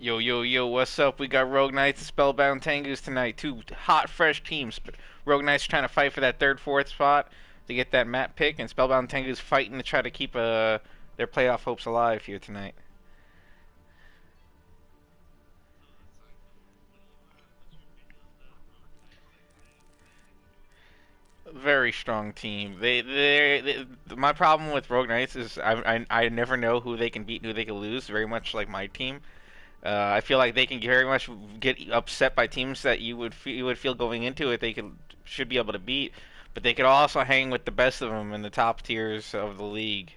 Yo, yo, yo, what's up? We got Rogue Knights and Spellbound Tengus tonight. Two hot, fresh teams. Rogue Knights trying to fight for that third, fourth spot to get that map pick, and Spellbound Tengus fighting to try to keep their playoff hopes alive here tonight. Very strong team. My problem with Rogue Knights is I never know who they can beat and who they can lose, very much like my team. I feel like they can very much get upset by teams that you would feel going into it they should be able to beat, but they could also hang with the best of them in the top tiers of the league.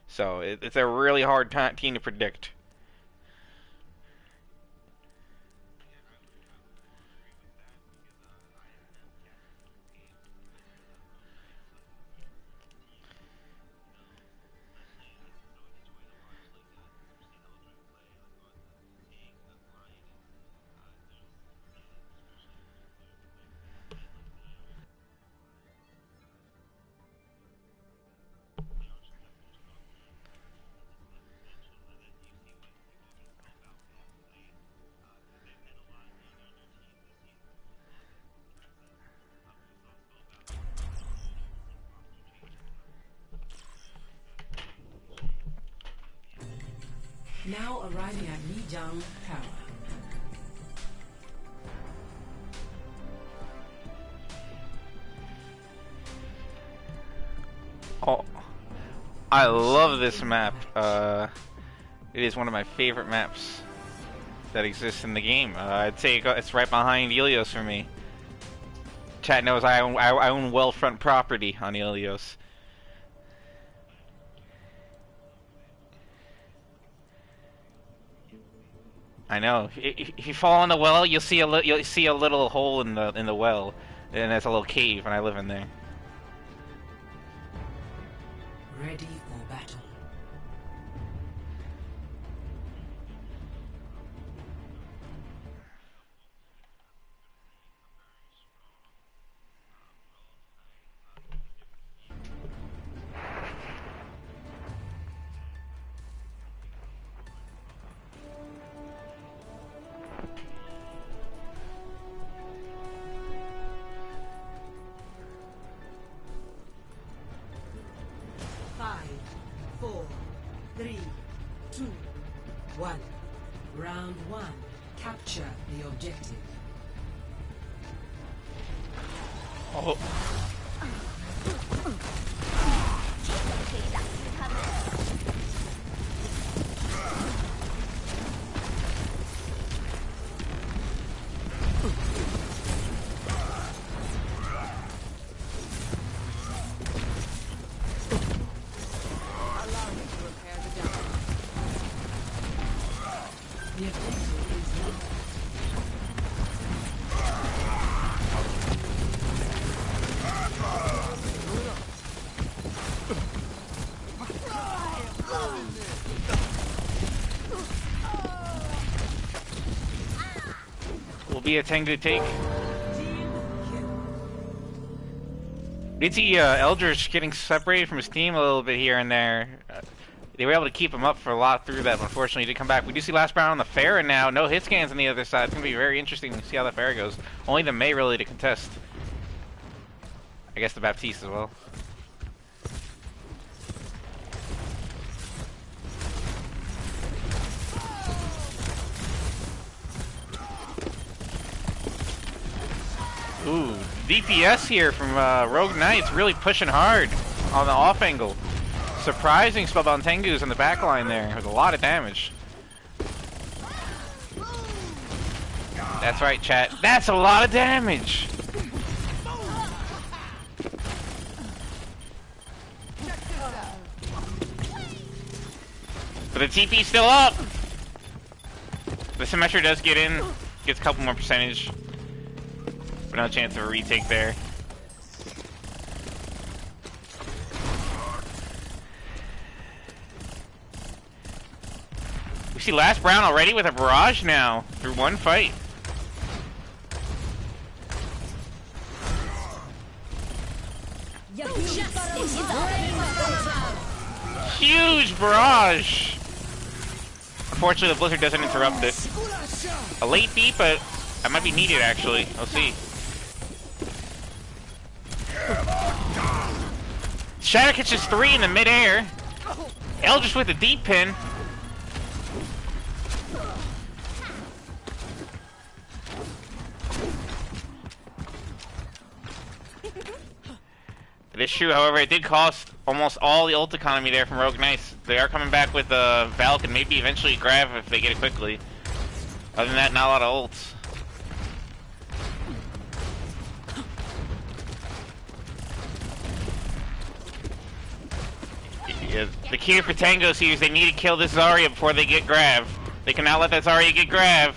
So it's a really hard team to predict. Now arriving at Lijiang Tower. Oh, I love this map. It is one of my favorite maps that exists in the game. I'd say it's right behind Ilios for me. Chat knows I own well-front property on Ilios. I know. If you fall in the well, you'll see a little hole in the well, and there's a little cave, and I live in there. Ready for battle. Five, four, three, two, one. Round one. Capture the objective. Oh. The objective is lost. Will be a Tengu take. Team kill. Did see Eldritch getting separated from his team a little bit here and there. They were able to keep him up for a lot through that, but unfortunately he did come back. We do see last round on the fair, and now no hit scans on the other side. It's going to be very interesting to see how that fair goes. Only the May really to contest. I guess the Baptiste as well. Ooh, DPS here from Rogue Knights, really pushing hard on the off angle. Surprising Spellbound Tengus in the back line there with a lot of damage. That's right, chat. That's a lot of damage! But the TP's still up! The Symmetra does get in, gets a couple more percentage. But no chance of a retake there. We see last Brown already with a barrage now through one fight. Huge barrage! Unfortunately, the blizzard doesn't interrupt it. A late beat, but that might be needed actually. We'll see. Shadow catches 3 in the mid-air. Eldritch with a deep pin. This shoe, however, it did cost almost all the ult economy there from Rogue Knights. They are coming back with Valk and maybe eventually Grav if they get it quickly. Other than that, not a lot of ults. Yeah, the key for Tengus here is they need to kill this Zarya before they get Grav. They cannot let that Zarya get Grav.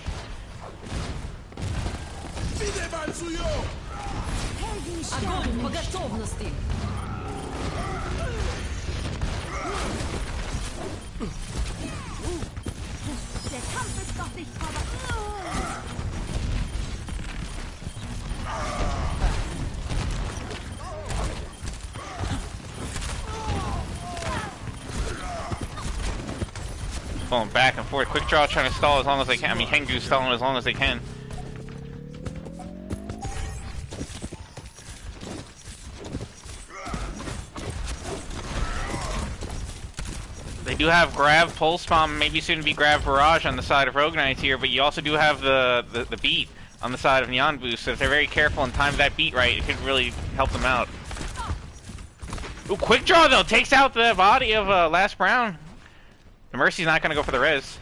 Огонь по готовности. Der Kampf ist doch nicht vorbei. Going back and forth. Quick draw trying to stall as long as they can. I mean, Hengu's stalling as long as they can. They do have Grab, Pulse Bomb, maybe soon to be Grab Barrage on the side of Rogue Knights here, but you also do have the beat on the side of Neon Boost, so if they're very careful and time that beat right, it could really help them out. Ooh, quick draw though, takes out the body of Last Brown. The Mercy's not going to go for the res.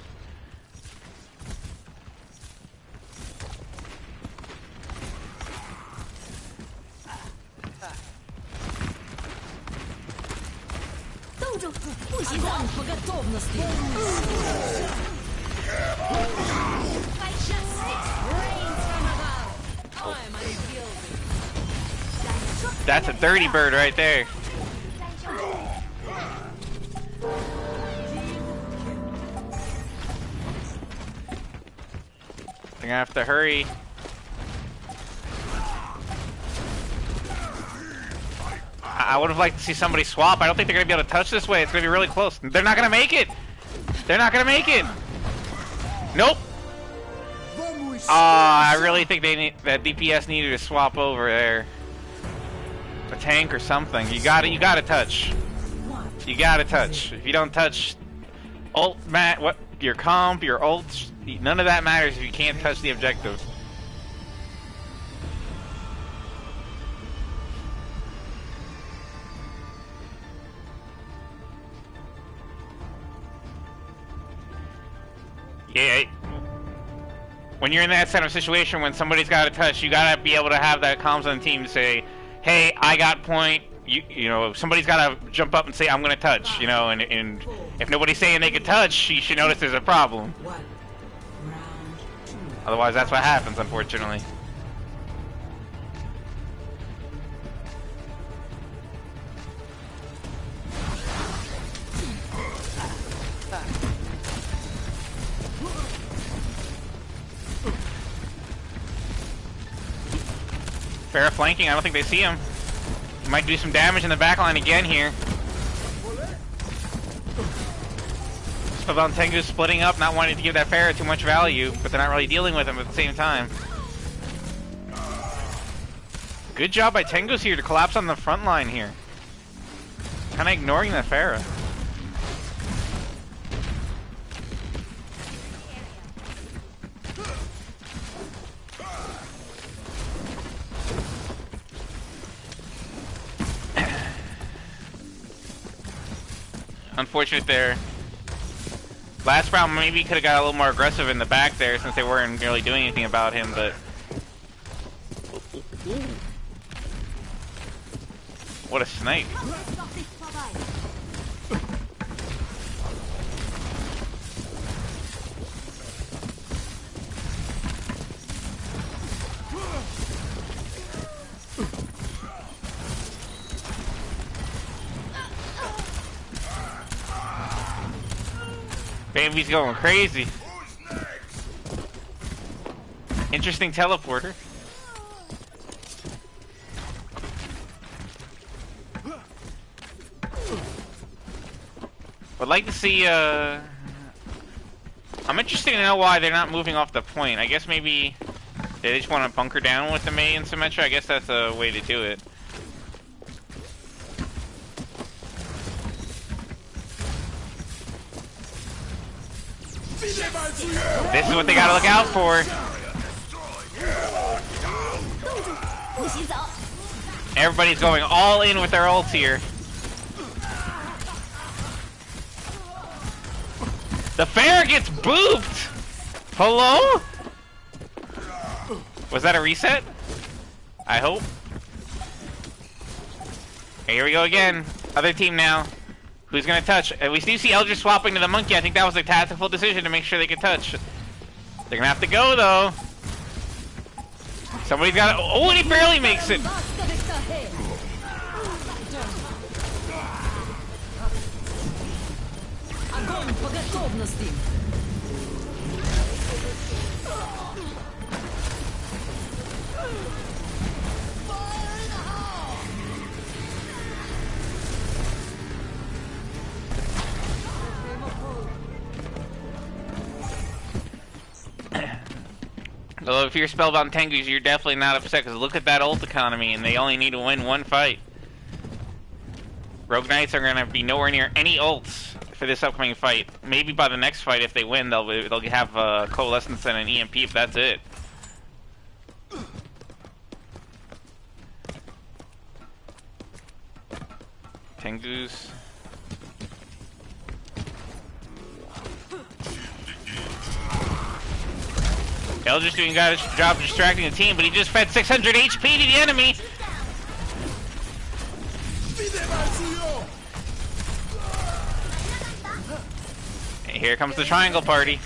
Огонь по готовности. That's a dirty bird right there. They're gonna have to hurry. I would have liked to see somebody swap. I don't think they're gonna be able to touch this way. It's gonna be really close. They're not gonna make it. They're not gonna make it. Nope. I really think they need that DPS needed to swap over there. A tank or something. You gotta touch. You gotta touch. If you don't touch, ult, your comp, your ult, none of that matters if you can't touch the objective. Yeah. When you're in that kind of situation, when somebody's got to touch, you gotta be able to have that comms on the team to say, "Hey, I got point." You know, somebody's got to jump up and say, "I'm gonna touch." You know, and if nobody's saying they can touch, you should notice there's a problem. Otherwise, that's what happens, unfortunately. Fair flanking, I don't think they see him. He might do some damage in the backline again here. Spellbound Tengu splitting up, not wanting to give that Pharah too much value, but they're not really dealing with him at the same time. Good job by Tengus here to collapse on the front line here. Kinda ignoring that Pharah. Unfortunate there. Last round maybe could have got a little more aggressive in the back there since they weren't really doing anything about him, but... What a snipe. Baby's going crazy. Interesting teleporter. Would like to see I'm interested to know why they're not moving off the point. I guess maybe they just want to bunker down with the Mei and Symmetra. I guess that's a way to do it. This is what they gotta look out for. Everybody's going all in with their ults here. The Pharah gets booped! Hello? Was that a reset? I hope. Okay, here we go again. Other team now. Who's gonna touch? We do see Eldritch swapping to the monkey. I think that was a tactical decision to make sure they could touch. They're gonna have to go though. Somebody's got. Oh, and he barely makes it. Огонь по готовности. Well, if you're Spellbound Tengus, you're definitely not upset, because look at that ult economy, and they only need to win one fight. Rogue Knights are going to be nowhere near any ults for this upcoming fight. Maybe by the next fight, if they win, they'll have Coalescence and an EMP, if that's it. Tengus. Eldritch doing a good job distracting the team, but he just fed 600 HP to the enemy. And here comes the triangle party.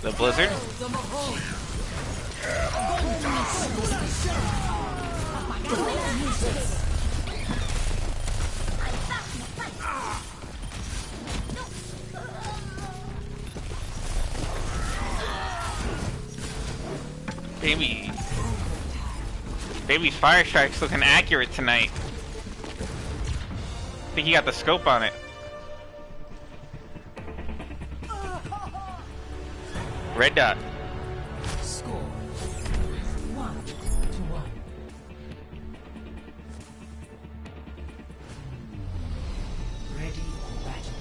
The blizzard. Baby's Fire Strike's looking accurate tonight. I think he got the scope on it. Red dot. Score 1-1. Ready for battle.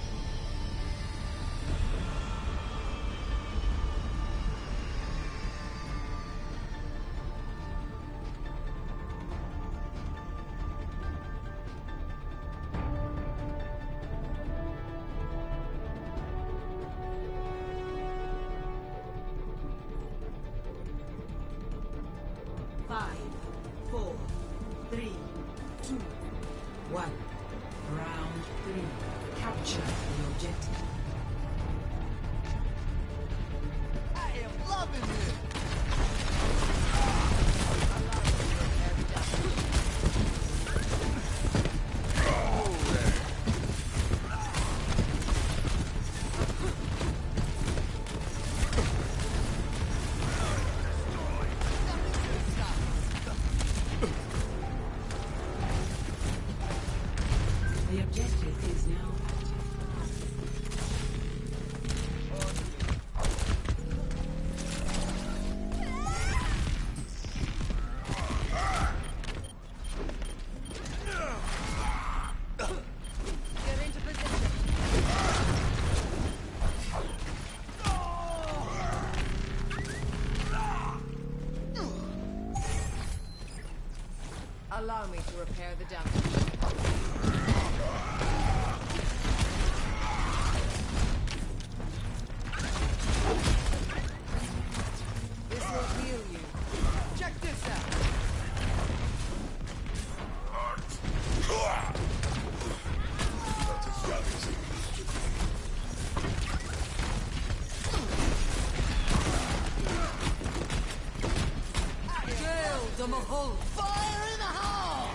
Five, 4, 3, 2, 1. Round 3. Capture the objective. I am loving this. The objective is now active. Get into position. Allow me to repair the damage. This will heal you. Check this out. Gale the Mahol. Fire in the hole!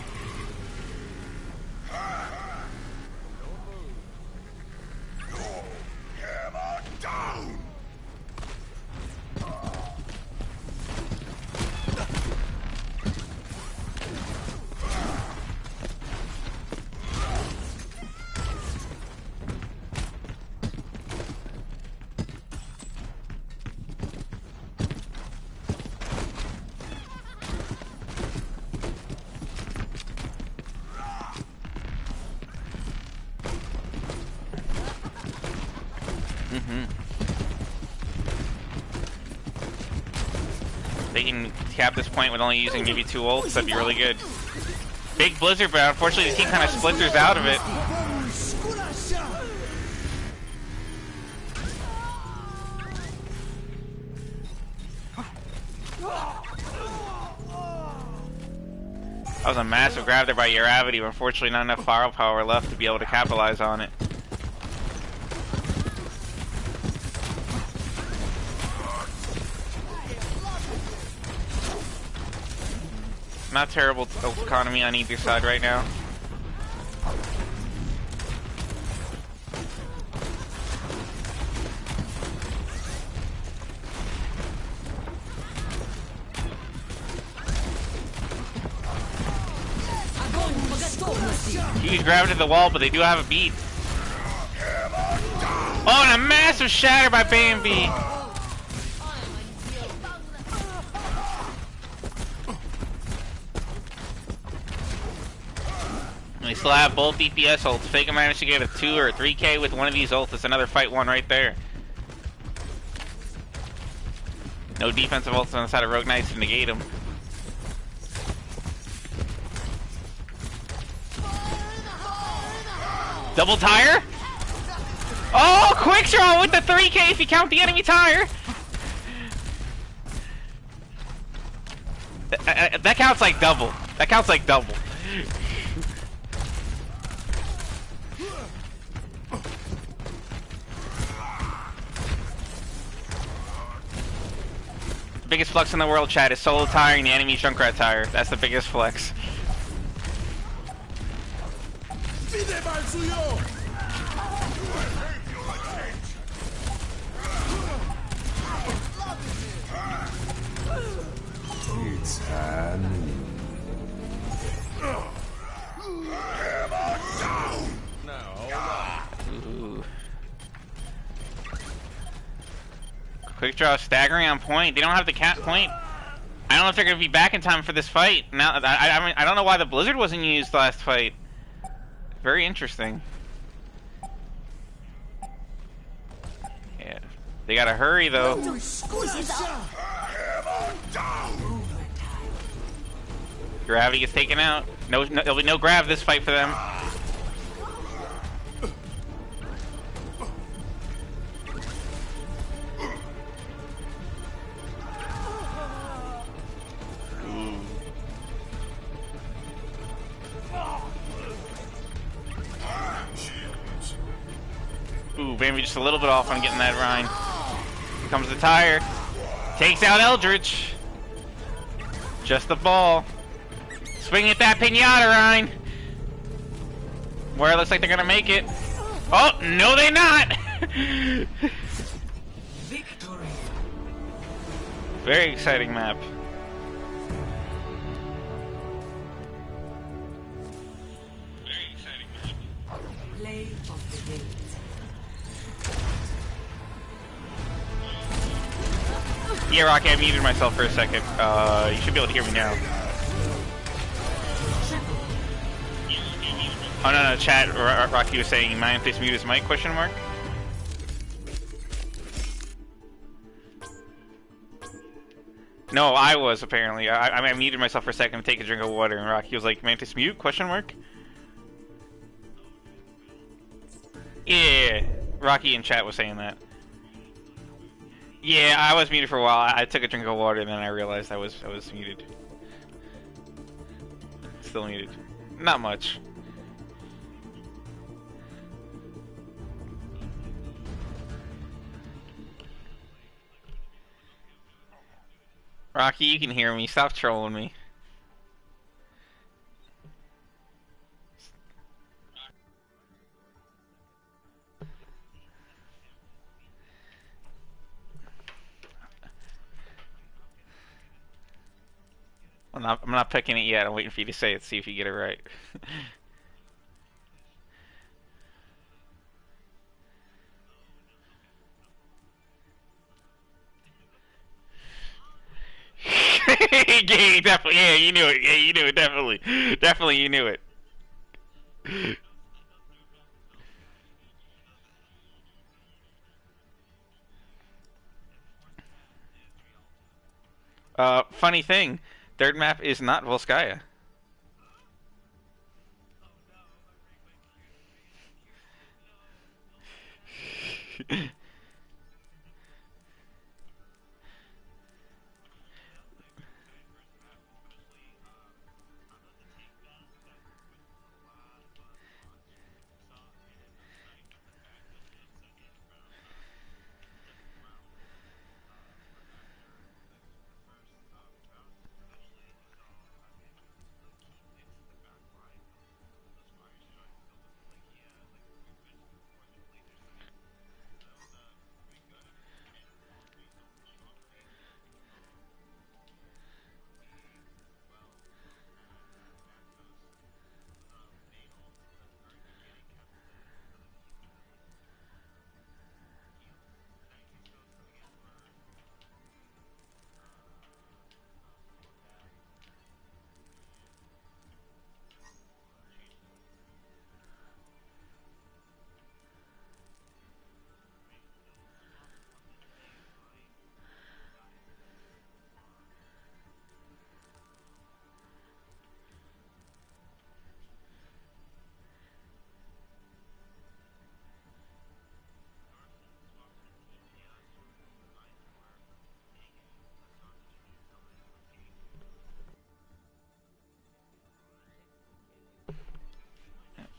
can cap this point with only using maybe 2 ults, that'd be really good. Big blizzard, but unfortunately the team kind of splinters out of it. That was a massive grab there by Uravity, but unfortunately not enough firepower left to be able to capitalize on it. Not terrible economy on either side right now. Huge grab to the wall, but they do have a beat. Oh, and a massive shatter by Bambi. They still have both DPS ults. Faker managed to get a 2 or a 3k with one of these ults. It's another fight one right there. No defensive ults on the side of Rogue Knights to negate him. Double tire? Oh, quick draw with the 3k if you count the enemy tire. That counts like double. That counts like double. The biggest flex in the world, chat, is solo tiring the enemy Junkrat tire. That's the biggest flex. It's happening. Ooh. Quick draw, staggering on point. They don't have the cat point. I don't know if they're gonna be back in time for this fight. Now, I don't know why the blizzard wasn't used last fight. Very interesting. Yeah, they gotta hurry though. Gravity gets taken out. No, there'll be no grab this fight for them. Ooh, Bambi just a little bit off on getting that Rhine. Here comes the tire. Takes out Eldritch. Just the ball. Swing at that pinata, Rhine. Where it looks like they're gonna make it. Oh, no they're not! Victory. Very exciting map. Play of the game. Yeah, Rocky, I muted myself for a second. You should be able to hear me now. Oh no, chat. Rocky was saying, mind if mute his mic? Question mark. No, I was apparently. I muted myself for a second to take a drink of water, and Rocky was like, "Mantis mute?" Question mark. Yeah, Rocky in chat was saying that. Yeah, I was muted for a while. I took a drink of water, and then I realized I was muted. Still muted. Not much. Rocky, you can hear me. Stop trolling me. I'm not picking it yet. I'm waiting for you to say it, see if you get it right. Yeah, definitely. Yeah, you knew it. Yeah, you knew it. Definitely. Definitely, you knew it. Funny thing, third map is not Volskaya.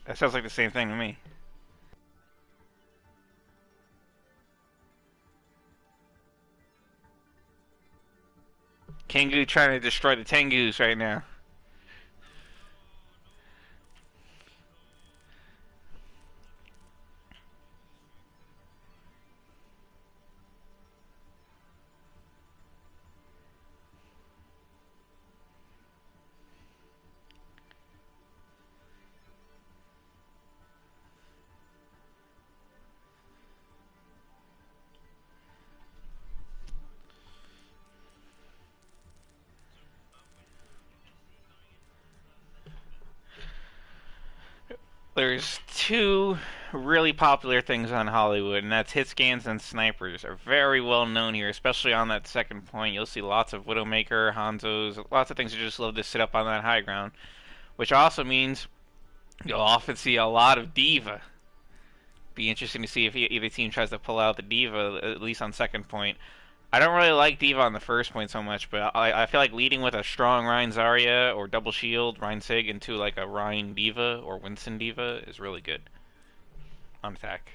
That sounds like the same thing to me. Kengu trying to destroy the Tengus right now. There's two really popular things on Hollywood, and that's hit scans and snipers are very well known here, especially on that second point. You'll see lots of Widowmaker, Hanzos, lots of things that just love to sit up on that high ground, which also means you'll often see a lot of Diva. Be interesting to see if either team tries to pull out the Diva, at least on second point. I don't really like Diva on the first point so much, but I feel like leading with a strong Rhine Zarya or double shield Rhine Sig into like a Rhine Diva or Winston Diva is really good on attack.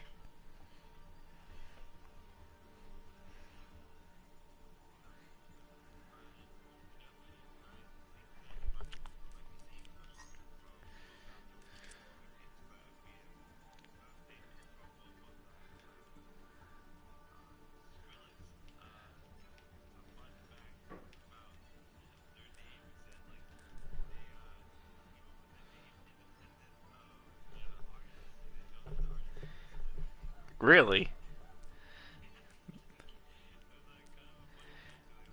Really?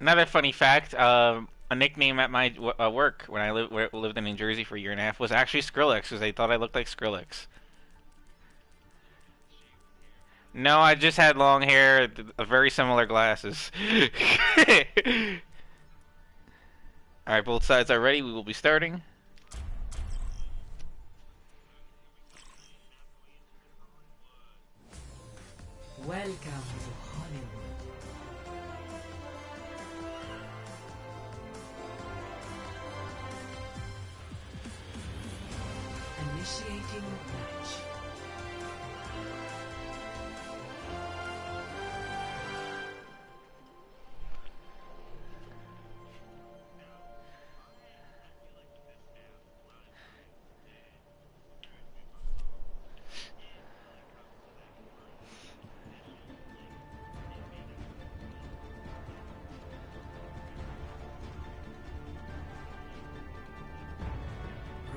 Another funny fact: a nickname at my work when I lived in New Jersey for a year and a half was actually Skrillex, because they thought I looked like Skrillex. No, I just had long hair, very similar glasses. Alright, both sides are ready. We will be starting. Welcome to Hollywood. Initiating match.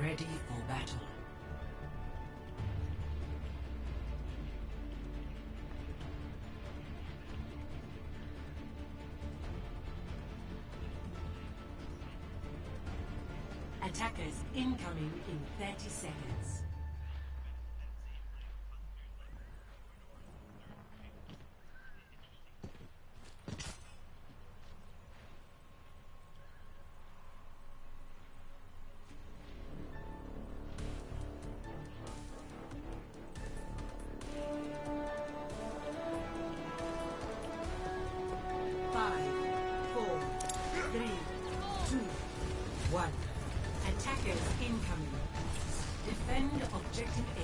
Ready for battle. Attackers incoming in 30 seconds. incoming. Defend objective A.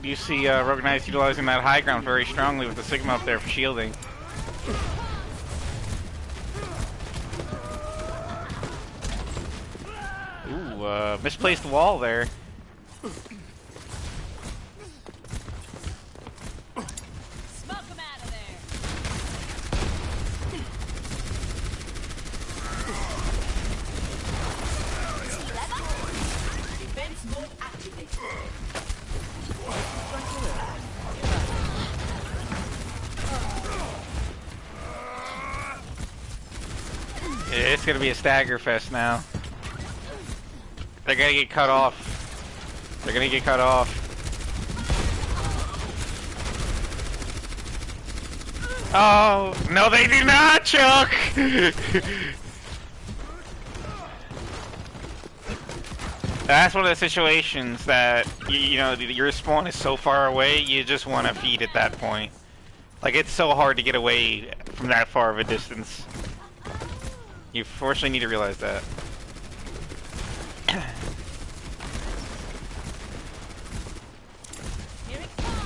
You see Rogue Knights utilizing that high ground very strongly with the Sigma up there for shielding. Ooh, misplaced wall there. Smoke him out of there. Defense mode activated. It's gonna be a stagger fest now. They're gonna get cut off. They're gonna get cut off. Oh, no they do not, Chuck! That's one of the situations that, you know, your spawn is so far away, you just want to feed at that point. Like, it's so hard to get away from that far of a distance. You fortunately need to realize that. Here it comes.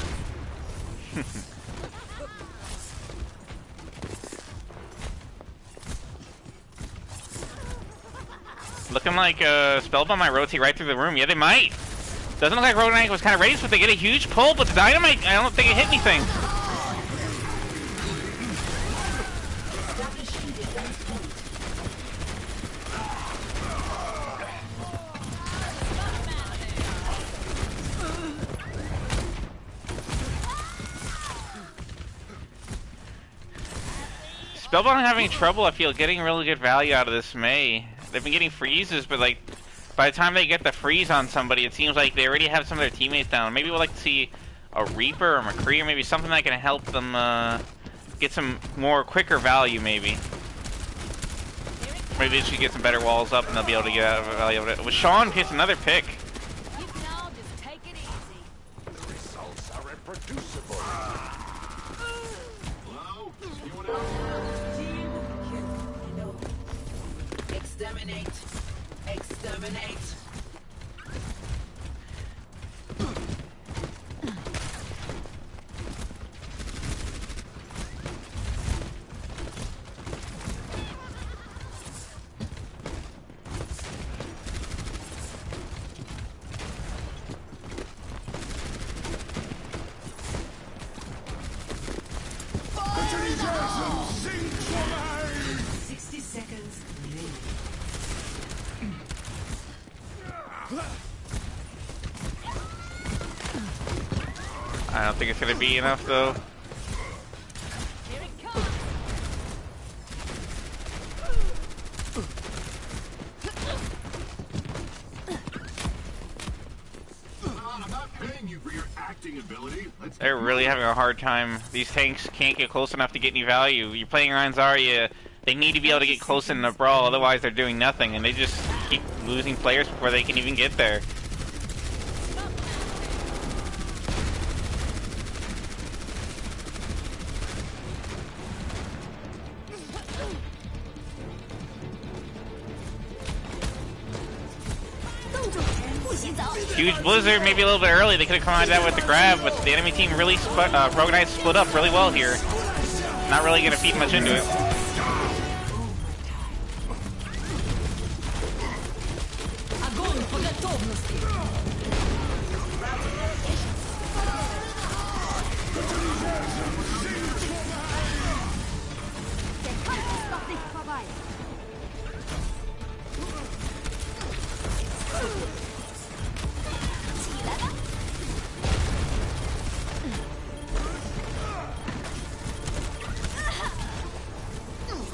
Looking like Spellbound might rotate right through the room. Yeah, they might. Doesn't look like Rogue Knight was kind of raised, but they get a huge pull. But the dynamite, I don't think it hit anything. Spellbound having trouble, I feel, getting really good value out of this Mei. They've been getting freezes, but like, by the time they get the freeze on somebody, it seems like they already have some of their teammates down. Maybe we'd like to see a Reaper or McCree, or maybe something that can help them get some more quicker value, maybe. Maybe they should get some better walls up and they'll be able to get out of value of it. With Sean gets another pick. You can all just take it easy. The results are reproducible. Hello? Anyone else? Exterminate. Exterminate. Enthusiasm sinks for life! 60 seconds remaining. I don't think it's gonna be enough though. Here it comes. I'm not paying you for your acting ability. They're really having a hard time. These tanks can't get close enough to get any value. You're playing around Zarya, they need to be able to get close in a brawl, otherwise they're doing nothing, and they just keep losing players before they can even get there. Huge blizzard, maybe a little bit early. They could have come out of that with the grab, but the enemy team really Rogue Knight split up really well here. Not really going to feed much into it. Огонь по готовности.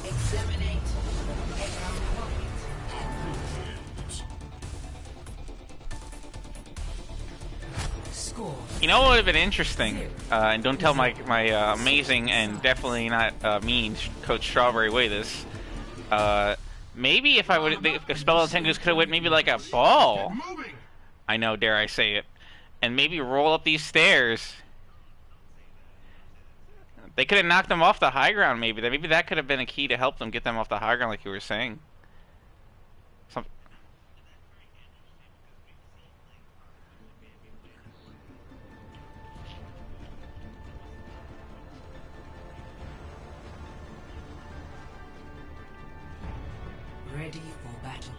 Exterminate. Score. You know what would have been interesting, and don't tell my amazing and definitely not mean Coach Strawberry way this. Maybe if if Spellbound Tengus could have went maybe like a ball. I know, dare I say it, and maybe roll up these stairs They could have knocked them off the high ground, maybe. Maybe that could have been a key to help them get them off the high ground, like you were saying. Some... Ready for battle.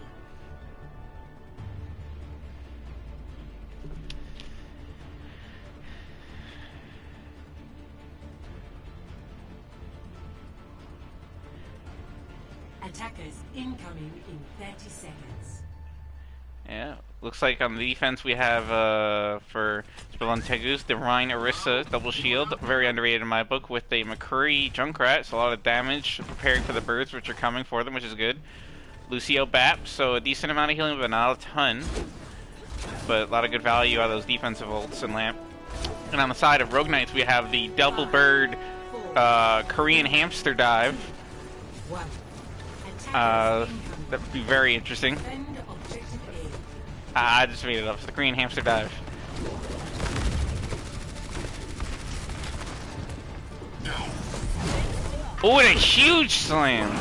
Attackers incoming in 30 seconds. Yeah, looks like on the defense we have for Spellbound Tengus, the Rhine Orisa double shield, very underrated in my book, with a McCurry Junkrat, so a lot of damage, preparing for the birds which are coming for them, which is good. Lucio Bap, so a decent amount of healing, but not a ton. But a lot of good value out of those defensive ults and lamp. And on the side of Rogue Knights, we have the double bird Korean hamster dive. One. That would be very interesting. Defend objective I just made it up. It's the Korean hamster dive. Oh, and a huge slam!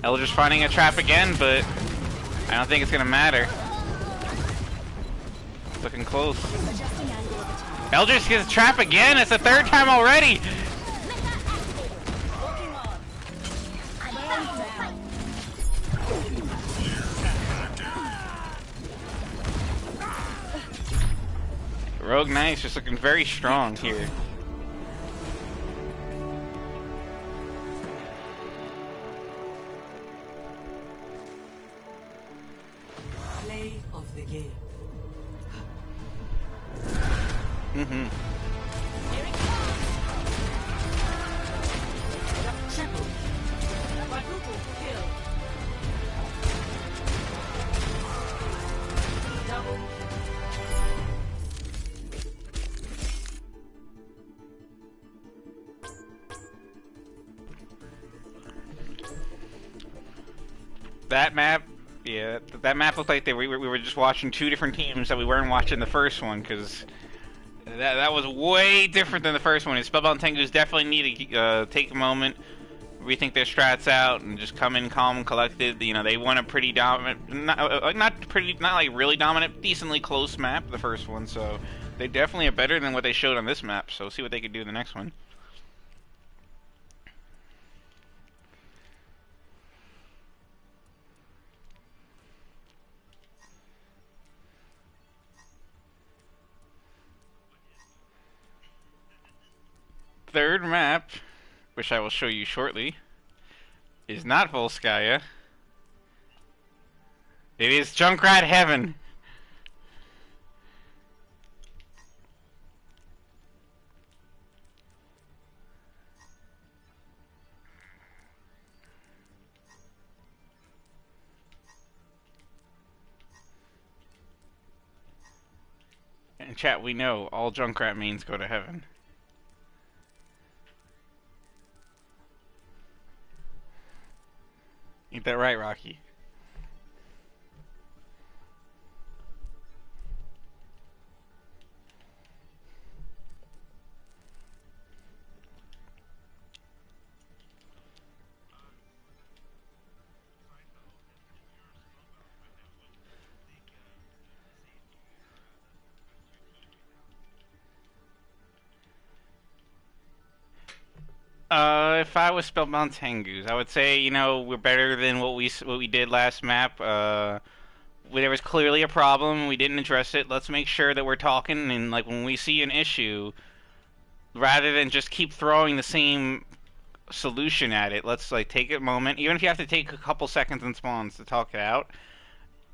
Eldritch finding a trap again, but I don't think it's gonna matter. Looking close. Eldritch gets a trap again. It's the third time already. Rogue Knights just looking very strong here. play of the game. Mm-hmm. Triple. Quadruple kill. Double. That map, yeah, that map looked like we were just watching two different teams that we weren't watching the first one, because that was way different than the first one. And Spellbound Tengus definitely need to take a moment, rethink their strats out, and just come in calm and collected. You know, they won a pretty dominant, not like really dominant, decently close map, the first one, so they definitely are better than what they showed on this map, so see what they can do in the next one. Third map, which I will show you shortly, is not Volskaya. It is Junkrat Heaven. And chat, we know all Junkrat mains go to heaven. Ain't that right, Rocky? If I was Spellbound Tengus, I would say, you know, we're better than what we did last map. There was clearly a problem. We didn't address it. Let's make sure that we're talking, and like when we see an issue, rather than just keep throwing the same solution at it, let's like take a moment, even if you have to take a couple seconds in spawns to talk it out.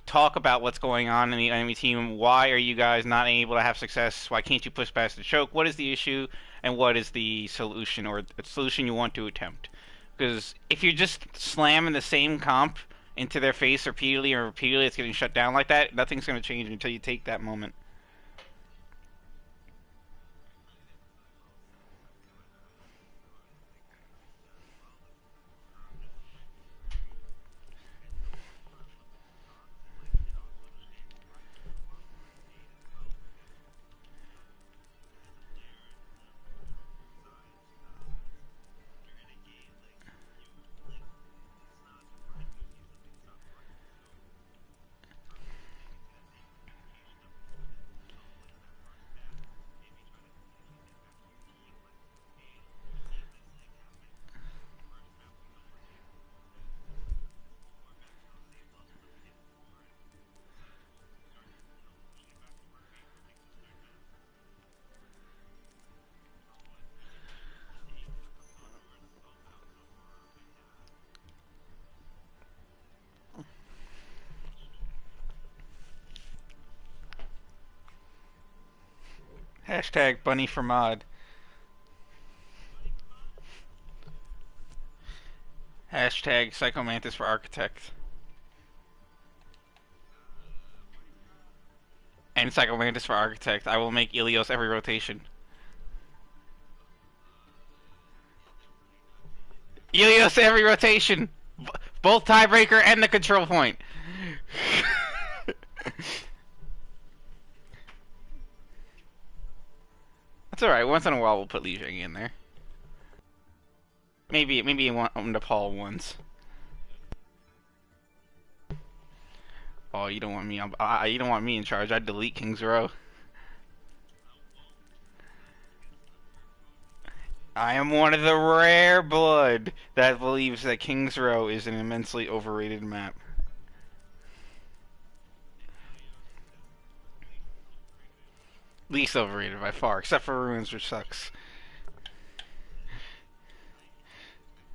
Talk about what's going on in the enemy team. Why are you guys not able to have success? Why can't you push past the choke? What is the issue? And what is the solution, or the solution you want to attempt? Because if you're just slamming the same comp into their face repeatedly it's getting shut down like that, nothing's going to change until you take that moment. Hashtag bunny for mod. Hashtag psychomantis for architect. And psychomantis for architect. I will make Ilios every rotation. Ilios every rotation! Both tiebreaker and the control point. That's alright, once in a while we'll put Li Jing in there. Maybe in Nepal once. Oh, you don't want me. You don't want me in charge. I'd delete King's Row. I am one of the rare blood that believes that King's Row is an immensely overrated map. Least overrated by far, except for Ruins, which sucks.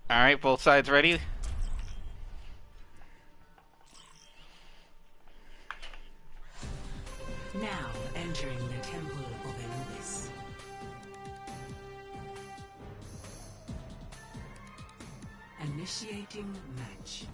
Alright, both sides ready? Now entering the Temple of Anubis. Initiating match.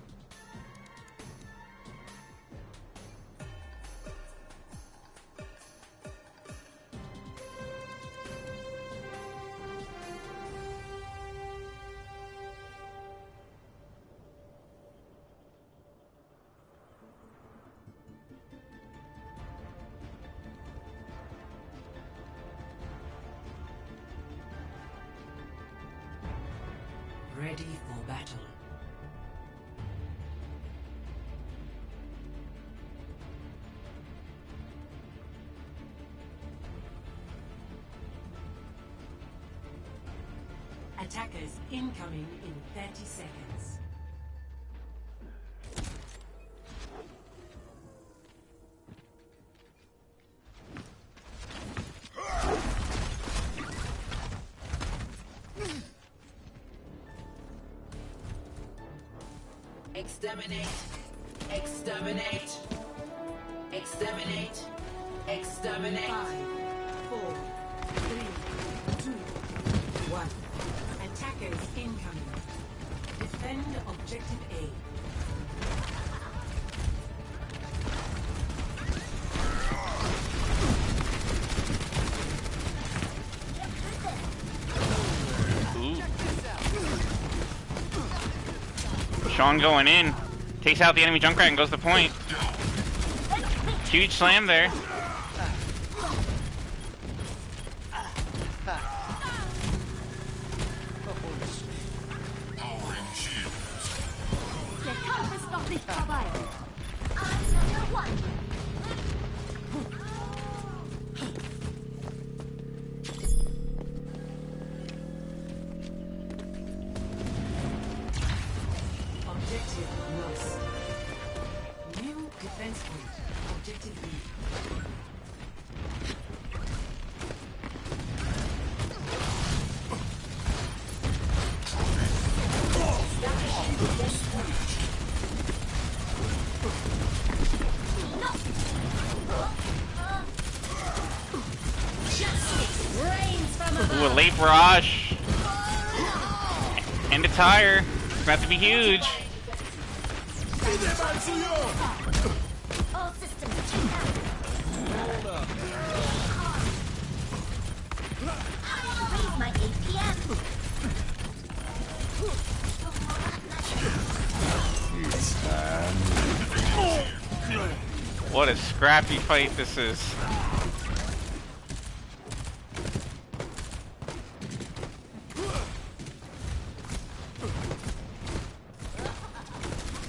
Ready for battle. Attackers incoming in 30 seconds. Exterminate. Exterminate. Exterminate. Exterminate. 5, 4, 3, 2, 1. Attackers incoming. Defend objective A. Sean going in. Takes out the enemy Junkrat and goes to point. Huge slam there. Objective lost. New defense point. Objective B. Ooh, a late barrage. And a tire. It's about to be huge. All systems check out. Read my APM. What a scrappy fight this is.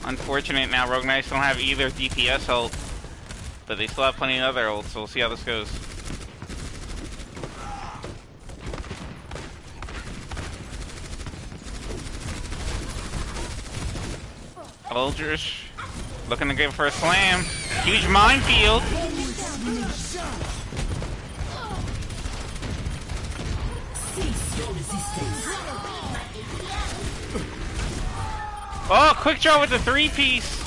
Unfortunate now, Rogue Knights don't have either DPS ult, but they still have plenty of other ults, so we'll see how this goes. Soldiers looking to go for a slam. Huge minefield. Oh, quick draw with the 3-piece.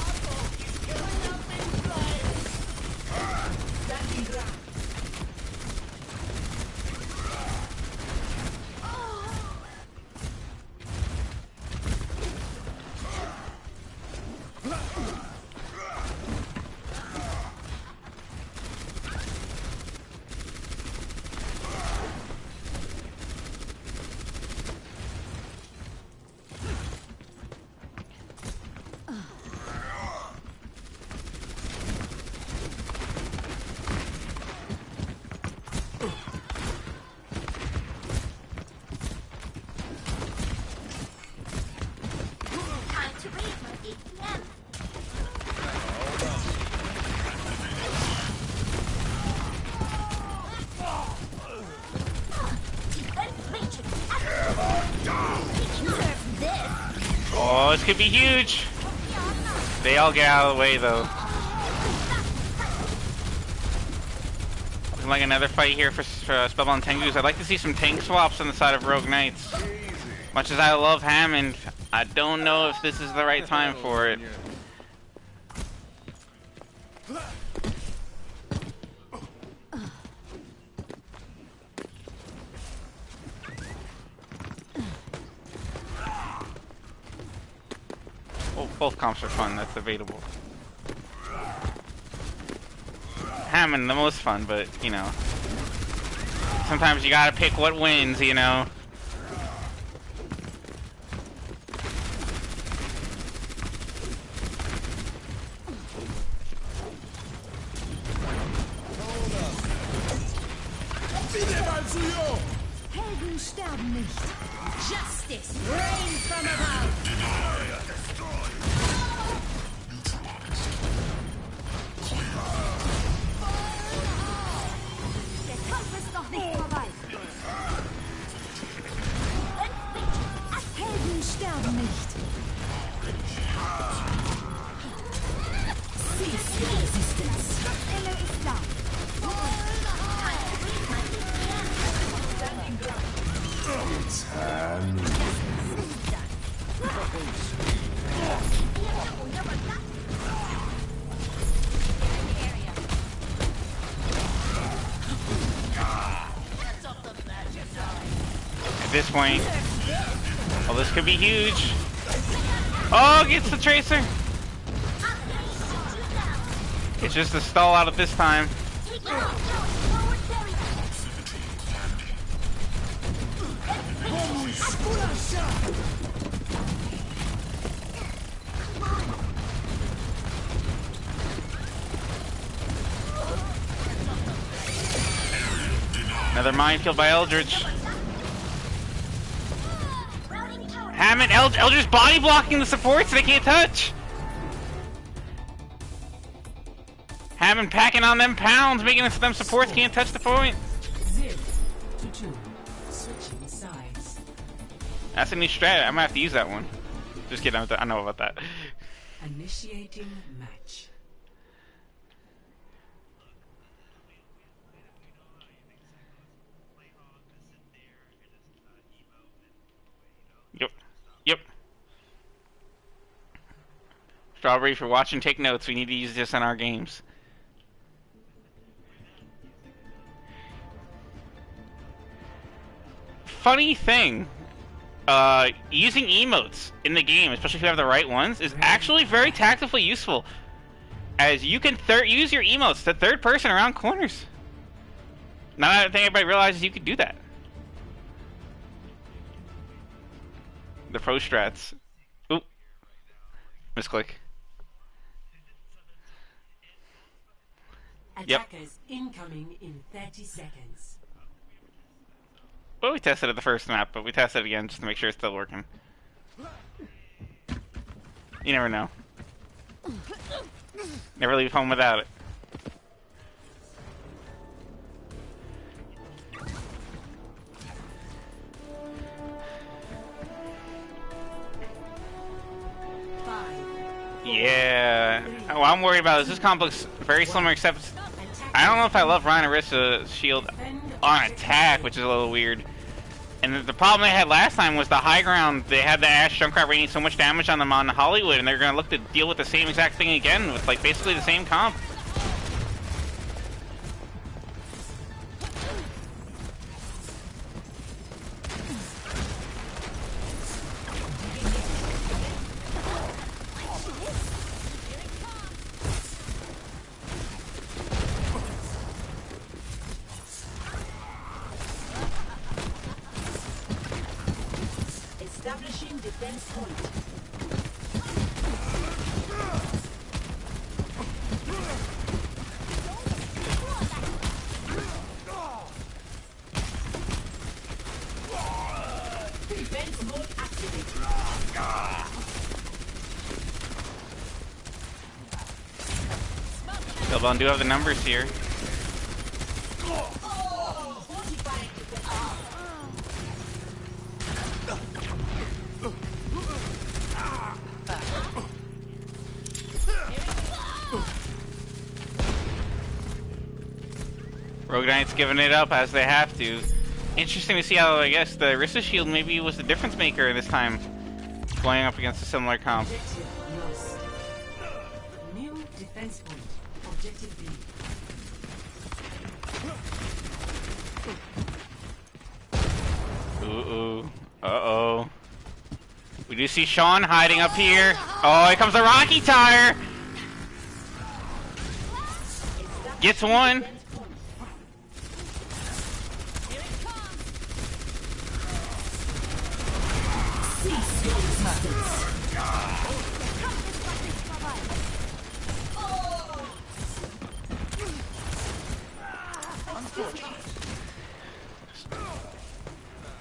Time to raise my APM. Defense matrix activated. Serve this. Oh, this could be huge. They all get out of the way though. Looking like another fight here for Spellbound Tengus. I'd like to see some tank swaps on the side of Rogue Knights. Much as I love Hammond, I don't know if this is the right time for it. Well, both comps are fun, that's debatable. Hammond the most fun, but you know, sometimes you gotta pick what wins, you know. Helden sterben nicht. Justice reigns from above. Der Kampf ist noch nicht vorbei. Helden sterben nicht. Cease your resistance. Das Ende ist da. At this point, well, this could be huge. Oh, gets the tracer. It's just a stall out at this time. Another minefield by Eldritch. Hammond, Eldritch body blocking the supports they can't touch. Hammond packing on them pounds, making it so them supports can't touch the point. 0 to 2. Switching sides. That's a new strat. I'm gonna have to use that one. Just kidding. I know about that. Initiating match. Yep. Yep. Strawberry, for watching, take notes. We need to use this in our games. Funny thing, using emotes in the game, especially if you have the right ones, is actually very tactically useful. As you can use your emotes to third person around corners. Not I don't think everybody realizes you could do that. The pro strats. Oop. Misclick. Yep. Attackers incoming in 30 seconds. Well, we tested it the first map, but we tested it again just to make sure it's still working. You never know. Never leave home without it. Yeah. What I'm worried about is this comp looks very similar, except I don't know if I love Ryan Arista's shield on attack, which is a little weird. And the problem they had last time was the high ground. They had the Ash Junkrat raining so much damage on them on Hollywood, and they're going to look to deal with the same exact thing again with like basically the same comp. Establishing defense point. Spellbound do have the numbers here. Rogue Knight's giving it up as they have to. Interesting to see how, I guess, the Arista Shield maybe was the difference maker this time, going up against a similar comp. Objective lost. New defense point. Objective B. Ooh. Uh-oh. We do see Sean hiding up here. Oh, here comes a Rocky Tire! Gets one.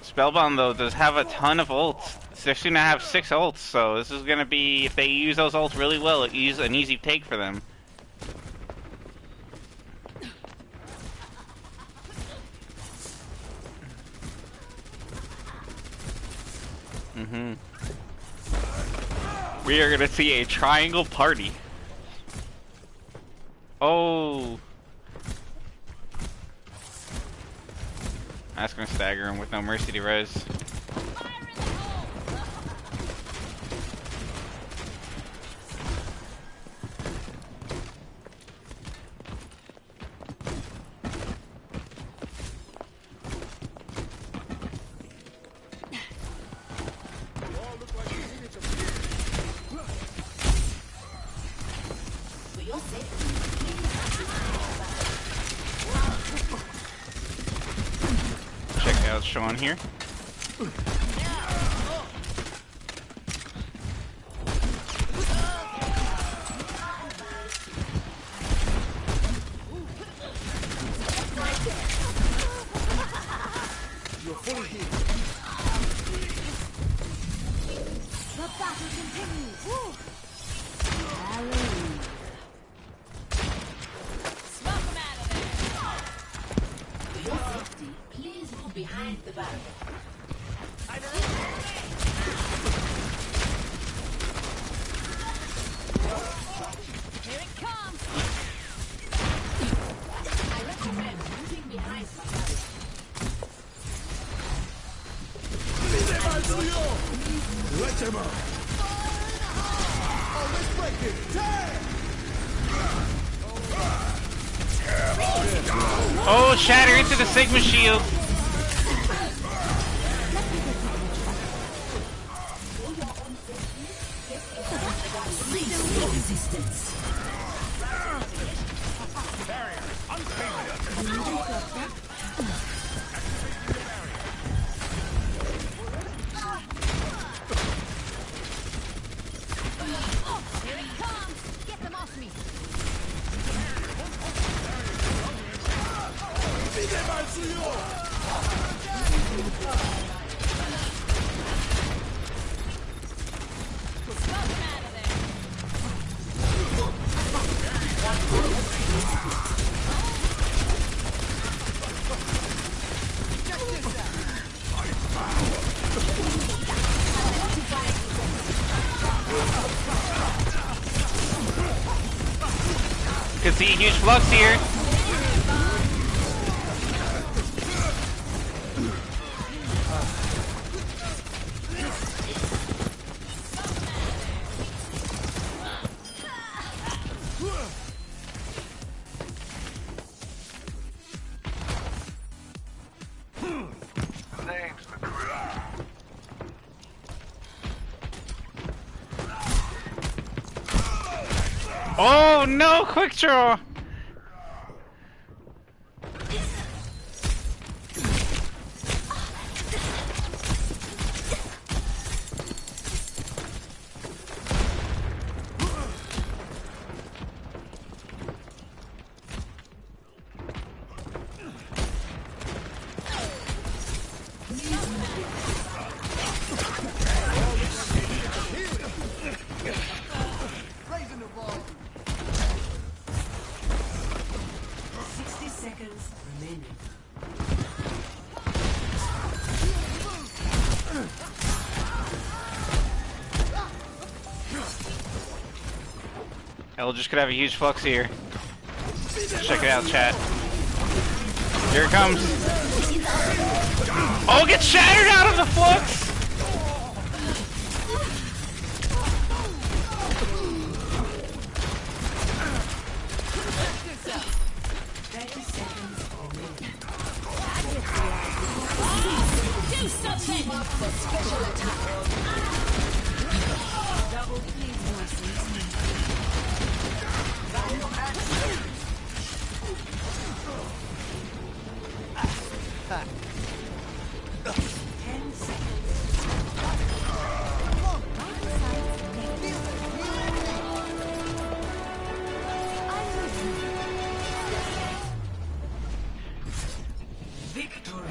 Spellbound though does have a ton of ults. They're soon to have 6 ults, so this is gonna be, if they use those ults really well, an easy take for them. We are gonna see a triangle party. Oh. That's gonna stagger him with no mercy to res. Check out Sean here. Please move behind the barrier. Here it comes! I recommend moving behind the barrier. Let him up. Oh, let's break it. Damn! Oh, shatter into the Sigma shield. Resistance. Here it comes! Get them off me! Can see a huge flux here. Oh no, quick draw! remaining. L just could have a huge flux here. Check it out, chat. Here it comes. Oh, get shattered out of the flux! 30 seconds remaining. Do something! The special attack. Double please, horses. Victory.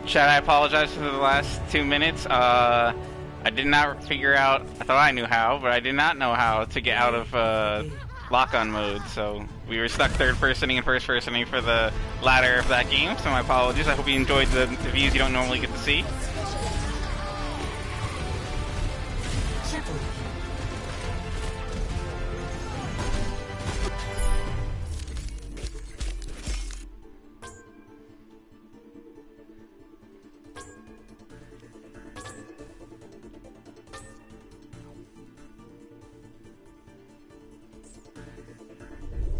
Chat, I apologize for the last 2 minutes. I did not figure out, I thought I knew how, but I did not know how to get out of lock-on mode, so we were stuck third-personing and first-personing for the latter of that game, so my apologies. I hope you enjoyed the views you don't normally get to see.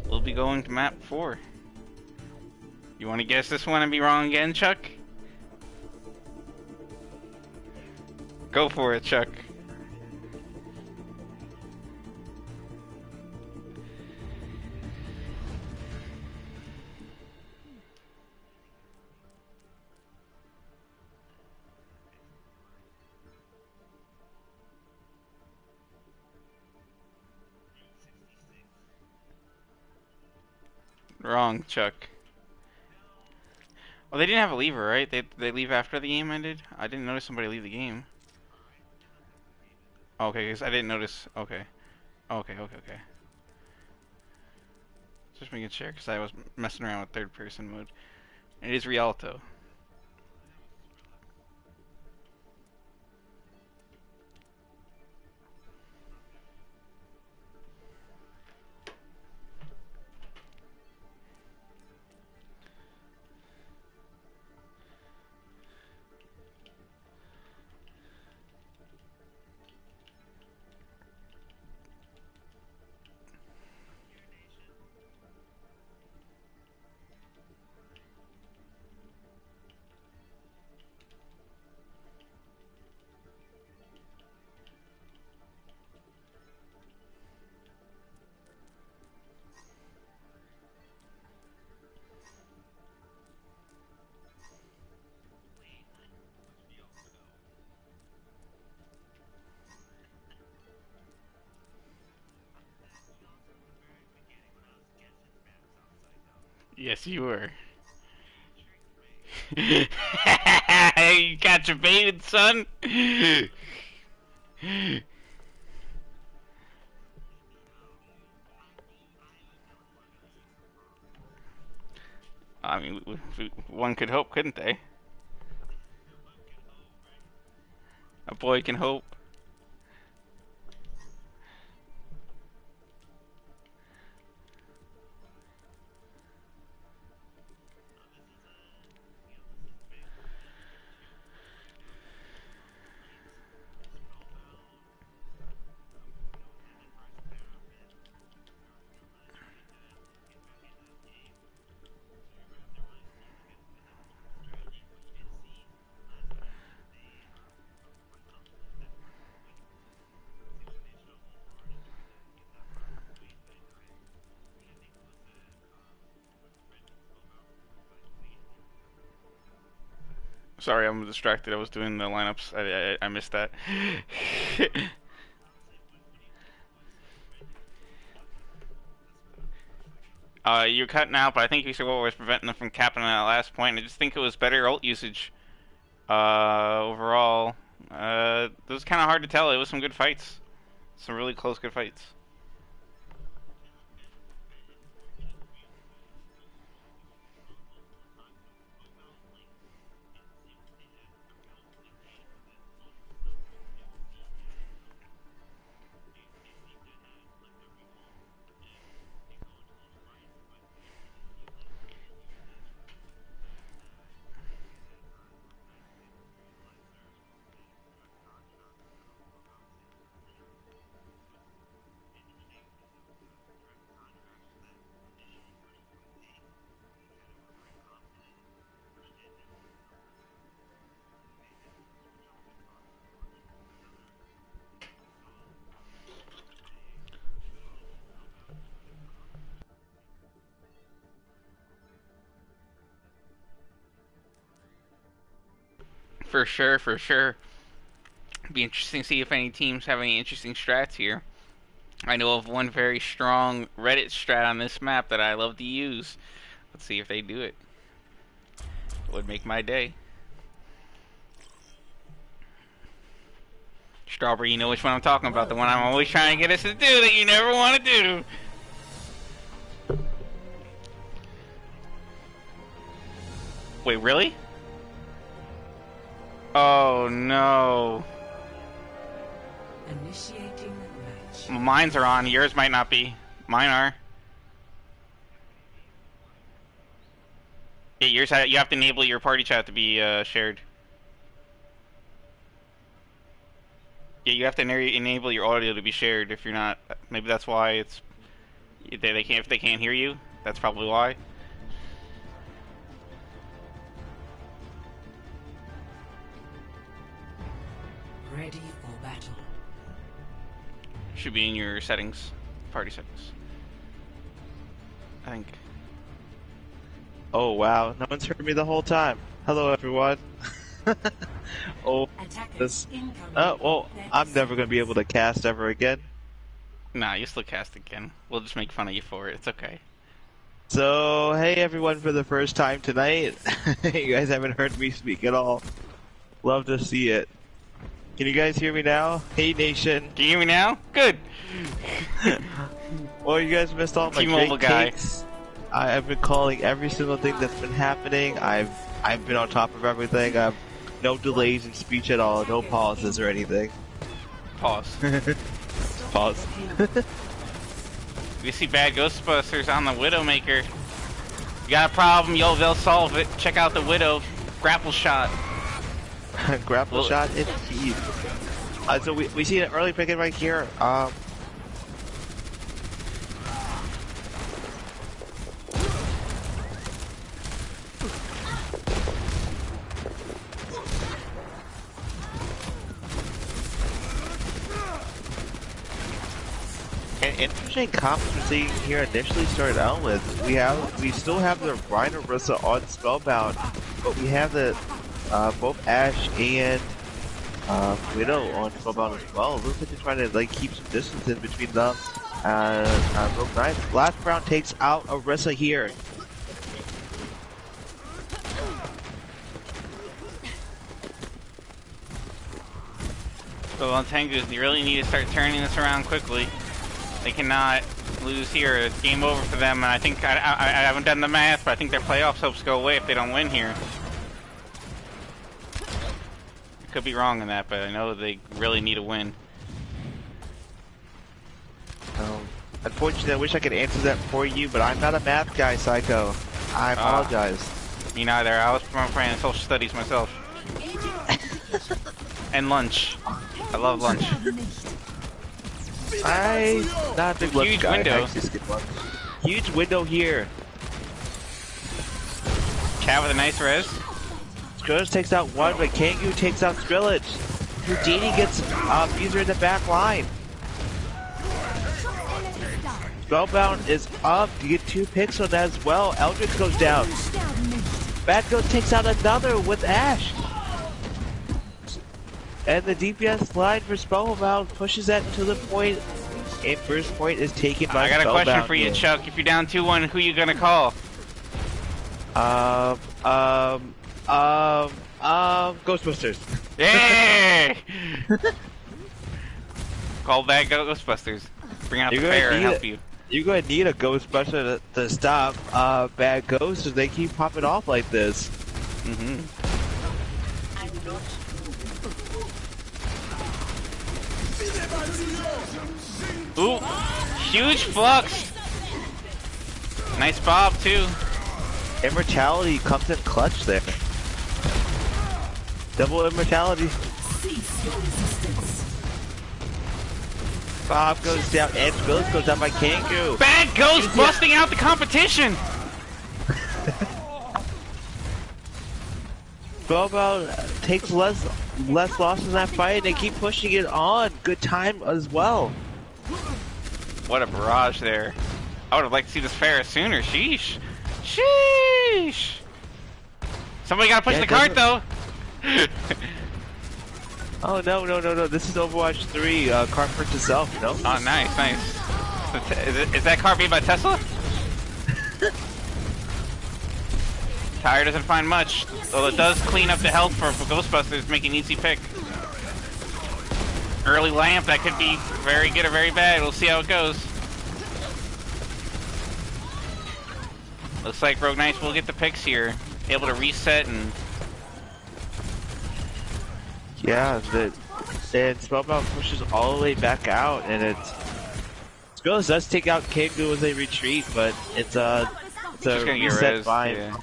We'll be going to map 4. You want to guess this one and be wrong again, Chuck? Go for it, Chuck. Wrong, Chuck. Oh, they didn't have a lever, right? They leave after the game ended? I didn't notice somebody leave the game. Okay, because I didn't notice. Okay. Okay. Just making sure, because I was messing around with third person mode. It is Rialto. Yes, you were. You got your baited, son. I mean, one could hope, couldn't they? A boy can hope. Sorry, I'm distracted. I was doing the lineups. I missed that. You're cutting out, but I think you said what was preventing them from capping that last point. I just think it was better ult usage. Overall, it was kind of hard to tell. It was some good fights. Some really close, good fights. For sure, for sure. Be interesting to see if any teams have any interesting strats here. I know of one very strong Reddit strat on this map that I love to use. Let's see if they do it. Would make my day. Strawberry, you know which one I'm talking about. The one I'm always trying to get us to do that you never want to do. Wait, really? Oh no. Initiating match. Mine's are on, yours might not be. Mine are. Yeah, yours you have to enable your party chat to be shared. Yeah, you have to enable your audio to be shared if you're not. Maybe that's why it's they can't if they can't hear you. That's probably why. Ready for battle. Should be in your settings, party settings. I think. Oh wow, no one's heard me the whole time. Hello everyone. Oh, this. Well, I'm never gonna be able to cast ever again. Nah, you still cast again. We'll just make fun of you for it. It's okay. So, hey everyone for the first time tonight. You guys haven't heard me speak at all. Love to see it. Can you guys hear me now? Hey nation. Can you hear me now? Good. Well, you guys missed all my T-Mobile great guy. takes. I've been calling every single thing that's been happening. I've been on top of everything. I've no delays in speech at all, no pauses or anything. Pause. Pause. You see bad Ghostbusters on the Widowmaker. You got a problem, yo, they'll solve it. Check out the Widow. Grapple shot. Grapple shot indeed. So we see an early picket right here. An interesting comp we're seeing here initially started out with. We still have the Rhino Rissa on Spellbound, but we have the both Ash and Widow on Spellbound as well. It looks like they're trying to like keep some distance in between them. Rogue Knight. Last round takes out Orisa here. So on Tengus, you really need to start turning this around quickly. They cannot lose here. It's game over for them, and I think I haven't done the math, but I think their playoffs hopes go away if they don't win here. I could be wrong in that, but I know they really need a win. Unfortunately, I wish I could answer that for you, but I'm not a math guy, Psycho. I apologize. Me neither. I was praying in social studies myself. And lunch. I love lunch. I'm not a big lunch Huge guy. window. I actually skip lunch. Huge window here. Cat with a nice res. Skrillex takes out one, but Kangu takes out Skrillex. Houdini gets Fuser in the back line. Spellbound is up. You get 2 picks on that as well. Eldritch goes down. Bad Ghost takes out another with Ash. And the DPS line for Spellbound pushes that to the point. And first point is taken by I got a question Spellbound for you, here. Chuck. If you're down 2-1, who you gonna call? Ghostbusters. Yay! Call back Ghostbusters. Bring out the fair and help you. You're going to need a Ghostbuster to stop bad ghosts if they keep popping off like this. Ooh, huge flux. Nice bob too. Immortality comes in clutch there. Double immortality. Bob goes down, and Skrillex goes down by Kangu. Bad Ghost busting out the competition. Spellbound takes less losses in that fight, and they keep pushing it on. Good time as well. What a barrage there. I would have liked to see this fair sooner. Sheesh. Sheesh. Somebody gotta push Yeah, the cart though. Oh no! This is Overwatch 3. Car purchase self, you know. Oh, nice. Is that car made by Tesla? Tire doesn't find much, although it does clean up the health for Ghostbusters, making an easy pick. Early lamp, that could be very good or very bad. We'll see how it goes. Looks like Rogue Knights will get the picks here. Able to reset and... Yeah, and Spellbound pushes all the way back out, and Spells does take out Tengus as they retreat, but it's a just gonna get reset res, bind. yeah.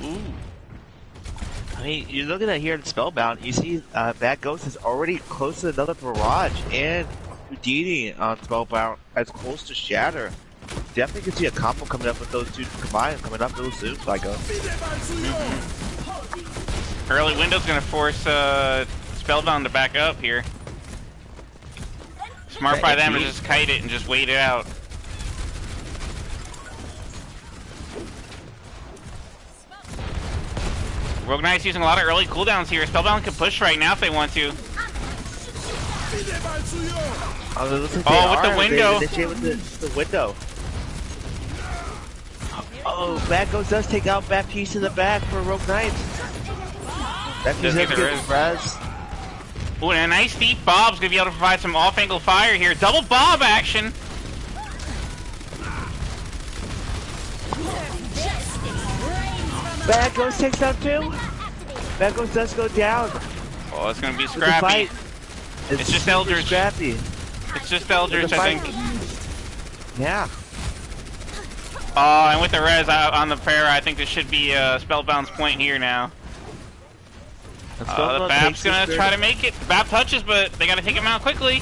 Ooh. I mean, you're looking at here in Spellbound, you see Bad Ghost is already close to another barrage, and Houdini on Spellbound as close to Shatter. Definitely could see a combo coming up with those two combined coming up real soon, Psycho. Early window's gonna force Spellbound to back up here. Smart by them to just kite it and just wait it out. Rogue Knight's using a lot of early cooldowns here. Spellbound can push right now if they want to. Oh, with the window. They with the window. Oh, Bad Ghost does take out Baptiste in the back for Rogue Knights. Baptiste has good res. Ooh, and a nice deep bob's gonna be able to provide some off-angle fire here. Double bob action. Bad Ghost takes out two. Bad Ghost does go down. Oh, it's gonna be scrappy. It's just Elders. Scrappy. It's just Elders, I think. Yeah. Oh, and with the res on the pair, I think this should be Spellbound's point here now. The Bap's gonna try to make it. The Bap touches, but they gotta take him out quickly.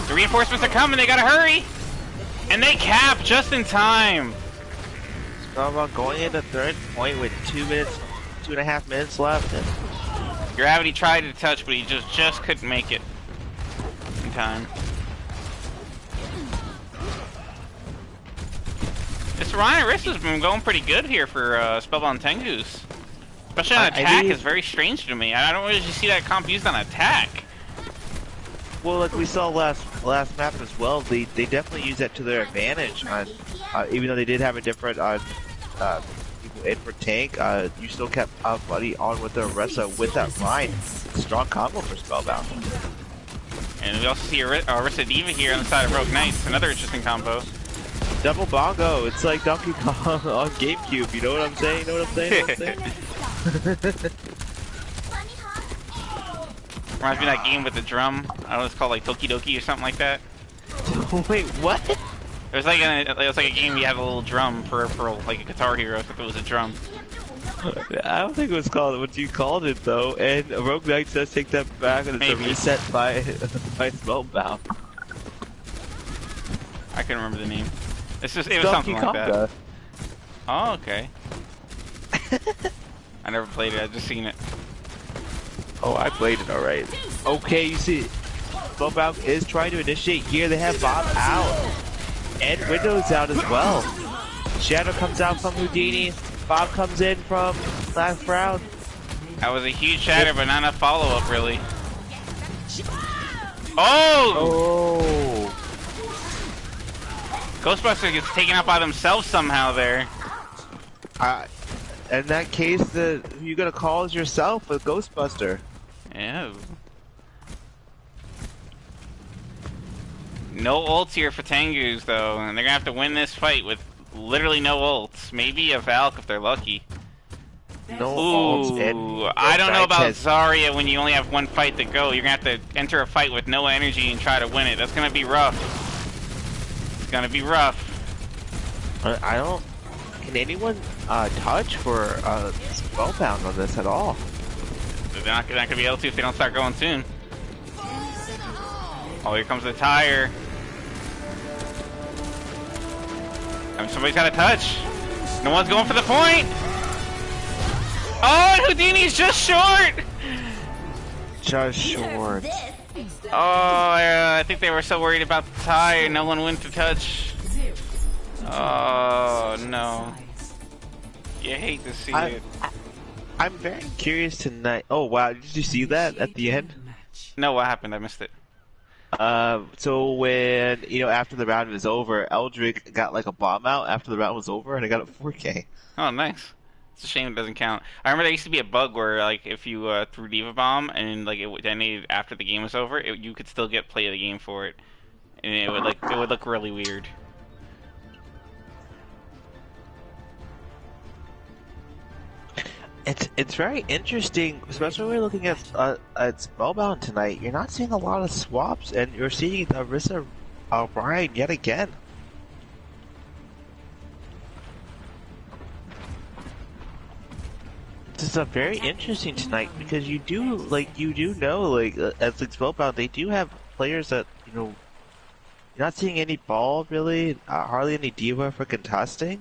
The reinforcements are coming, they gotta hurry! And they cap just in time! Spellbound going into third point with 2.5 minutes left. And Gravity tried to touch, but he just couldn't make it in time. This Rhino Wrist has been going pretty good here for Spellbound Tengus. Especially on attack is very strange to me. I don't really see that comp used on attack. Well, like we saw last map as well, they definitely use that to their advantage. On even though they did have a different people in for tank, you still kept Buddy on with the Orisa with that line. Strong combo for Spellbound. And we also see Orisa Diva here on the side of Rogue Knights, another interesting combo. Double bongo, it's like Donkey Kong on GameCube, you know what I'm saying? Reminds me of that game with the drum. I don't know, it's called like Toki Doki or something like that. Wait, what? It was like a game you had a little drum for like a Guitar Hero, if it was a drum. I don't think it was called what you called it though, and Rogue Knight does take that back and it's a reset by Spellbound. I couldn't remember the name. It was something like that. Oh, okay. I never played it, I just seen it. Oh, I played it alright. Okay, you see, Spellbound is trying to initiate here. They have Bob out. And Windows out as well. Shadow comes out from Houdini. Bob comes in from last round. That was a huge shatter, but not enough follow-up, really. Oh! Ghostbusters gets taken out by themselves somehow there. In that case, who you gonna call is yourself a Ghostbuster. Yeah. No ults here for Tengus, though, and they're gonna have to win this fight with literally no ults. Maybe a Valk if they're lucky. No ults. And I don't know about Zarya when you only have one fight to go. You're gonna have to enter a fight with no energy and try to win it. That's gonna be rough. It's gonna be rough. I don't... Can anyone touch for Spellbound on this at all? They're not gonna be able to if they don't start going soon. Oh, here comes the tire. I mean, somebody's got to touch. No one's going for the point. Oh, and Houdini's just short. Just short. Oh, I think they were so worried about the tire. No one went to touch. Oh, no. You hate to see I, it. I'm very curious tonight. Oh wow, did you see that at the end? Match. No, what happened? I missed it. So when after the round was over, Eldrick got like a bomb out after the round was over, and I got a 4K. Oh, nice. It's a shame it doesn't count. I remember there used to be a bug where, like, if you threw Diva Bomb and like it detonated after the game was over, you could still get play of the game for it, and it would look really weird. It's very interesting, especially when we're looking at Spellbound tonight. You're not seeing a lot of swaps, and you're seeing Arisa O'Brien yet again. This is very interesting tonight because you do know as like Spellbound they do have players that you're not seeing any ball really, hardly any diva for contesting.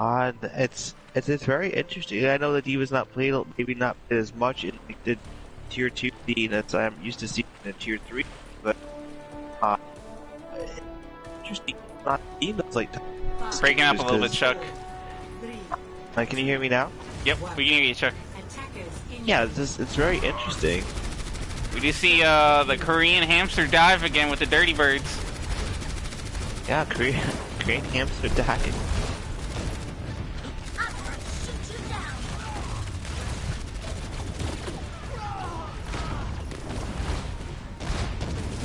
And it's very interesting. I know that Diva's not played, maybe not as much in the tier 2 scene as I'm used to seeing in tier 3, but interesting. Not seeing those like Breaking up a little bit, Chuck. can you hear me now? Yep, we can hear you, Chuck. Yeah, it's very interesting. We do see the Korean hamster dive again with the Dirty Birds. Yeah, Korean hamster attacking.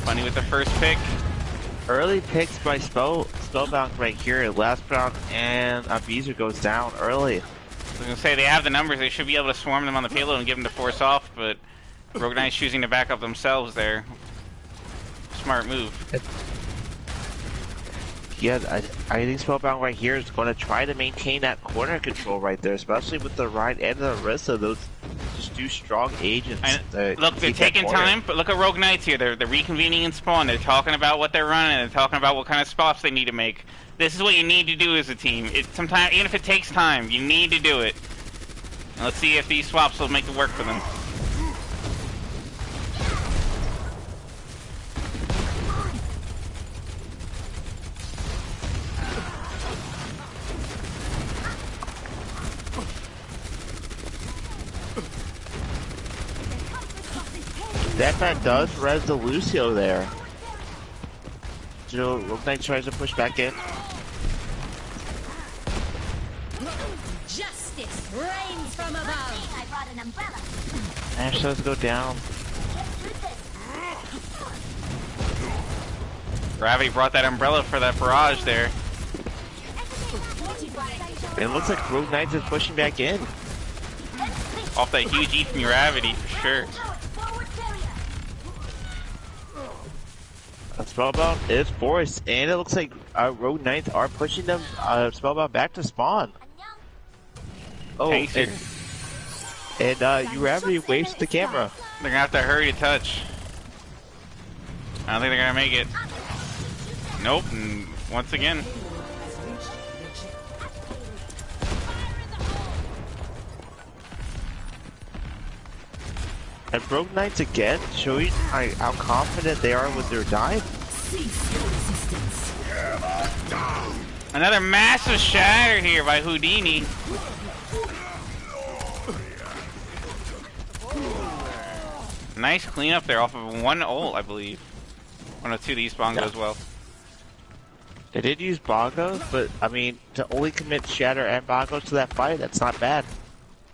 Funny with the first pick. Early picks by Spellbound right here. Last round, and Abizer goes down early. I was gonna say they have the numbers. They should be able to swarm them on the payload and give them to force off, but Rogue Knight's choosing to back up themselves there. Smart move. Yeah, I think Spellbound right here is going to try to maintain that corner control right there, especially with the Ryan and the Arisa. Those just two strong agents. Look, they're taking time, but look at Rogue Knights here. They're reconvening in spawn. They're talking about what they're running. They're talking about what kind of spots they need to make. This is what you need to do as a team. Sometimes, even if it takes time, you need to do it. And let's see if these swaps will make it work for them. That man does res the Lucio there. Rogue Knight tries to push back in. Justice reigns from above. I brought an umbrella. Ash does go down. Gravity brought that umbrella for that barrage there. It looks like Rogue Knight is pushing back in. Off that huge E from Gravity for sure. Spellbound is forced, and it looks like Rogue Knights are pushing them Spellbound back to spawn. Oh, and Gravity waves the camera. They're gonna have to hurry to touch. I don't think they're gonna make it. Nope, and once again. And Rogue Knights again showing how confident they are with their dive. Another massive shatter here by Houdini. Nice cleanup there off of one ult, I believe. One or two of these bongos as well. They did use bongos, but I mean, to only commit shatter and bongos to that fight, that's not bad.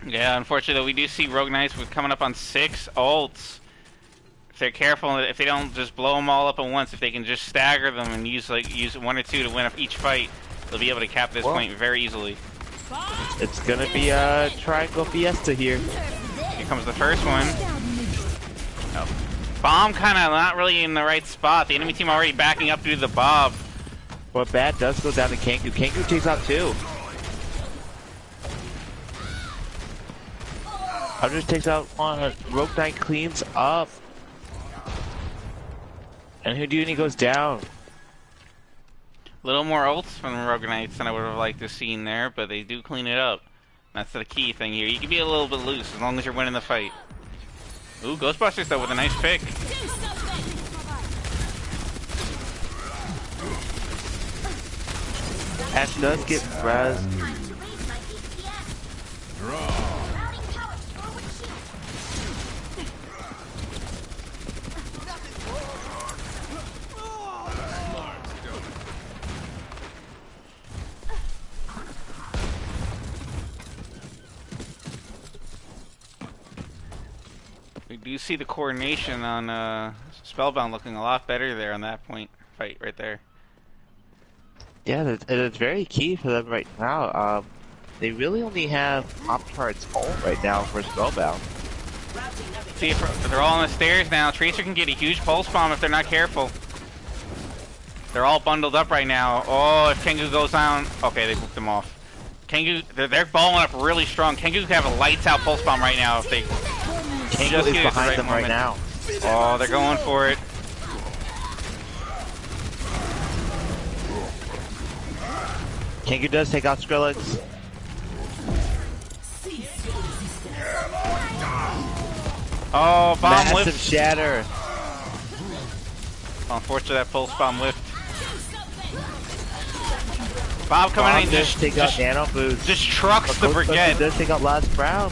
Yeah, unfortunately, though, we do see Rogue Knights with coming up on 6 ults. If they're careful, if they don't just blow them all up at once, if they can just stagger them and use one or two to win each fight, they'll be able to cap this point very easily. It's gonna be a triangle fiesta here. Here comes the first one. Oh. Bomb kind of not really in the right spot. The enemy team already backing up due to the Bob. But Bad does go down to Kanku. Kanku takes out 2. Hunter takes out 1. Rogue Knight cleans up. And Houdini goes down. A little more ults from the Rogue Knights than I would have liked to have seen there, but they do clean it up. That's the key thing here. You can be a little bit loose as long as you're winning the fight. Ooh, Ghostbusters though with a nice pick. Ash does get res. do see the coordination on Spellbound looking a lot better there on that point fight right there. Yeah, it's very key for them right now. They really only have Pop-Tart's ult right now for Spellbound. See, if they're all on the stairs now. Tracer can get a huge pulse bomb if they're not careful. They're all bundled up right now. Oh, if Tengu goes down... Okay, they moved them off. Tengu, they're balling up really strong. Tengu could have a lights out pulse bomb right now if they Tengu just is get it at the behind right them moment. right now. Oh, they're going for it. Tengu does take out Skrillex. Oh, bomb Massive lift. shatter. Unfortunately, that pulse bomb lift. Bob coming Bomb in does take out Nano Boost. just trucks the Ghostbuster brigade. does take out Last Brown.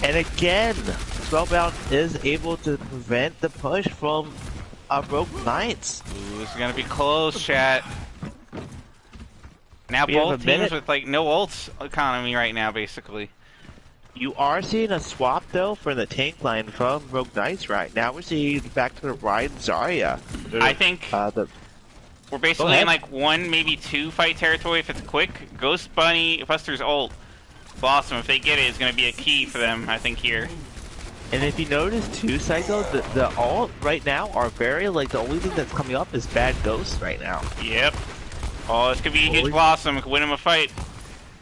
And again, Spellbound is able to prevent the push from Rogue Knights. Ooh, this is gonna be close, chat. Now We have both a teams minute. with like no ults economy right now, basically. You are seeing a swap though for the tank line from Rogue Knights right now. We're seeing back to the Ryan Zarya. I think the we're Go basically ahead. in like 1, maybe 2 fight territory if it's quick. Ghost Bunny, Buster's ult. Blossom, if they get it, is going to be a key for them, I think, here. And if you notice too, Psycho, the ult right now are very like the only thing that's coming up is bad ghosts right now. Yep. Oh, this could be a huge Holy- Blossom. It could win him a fight.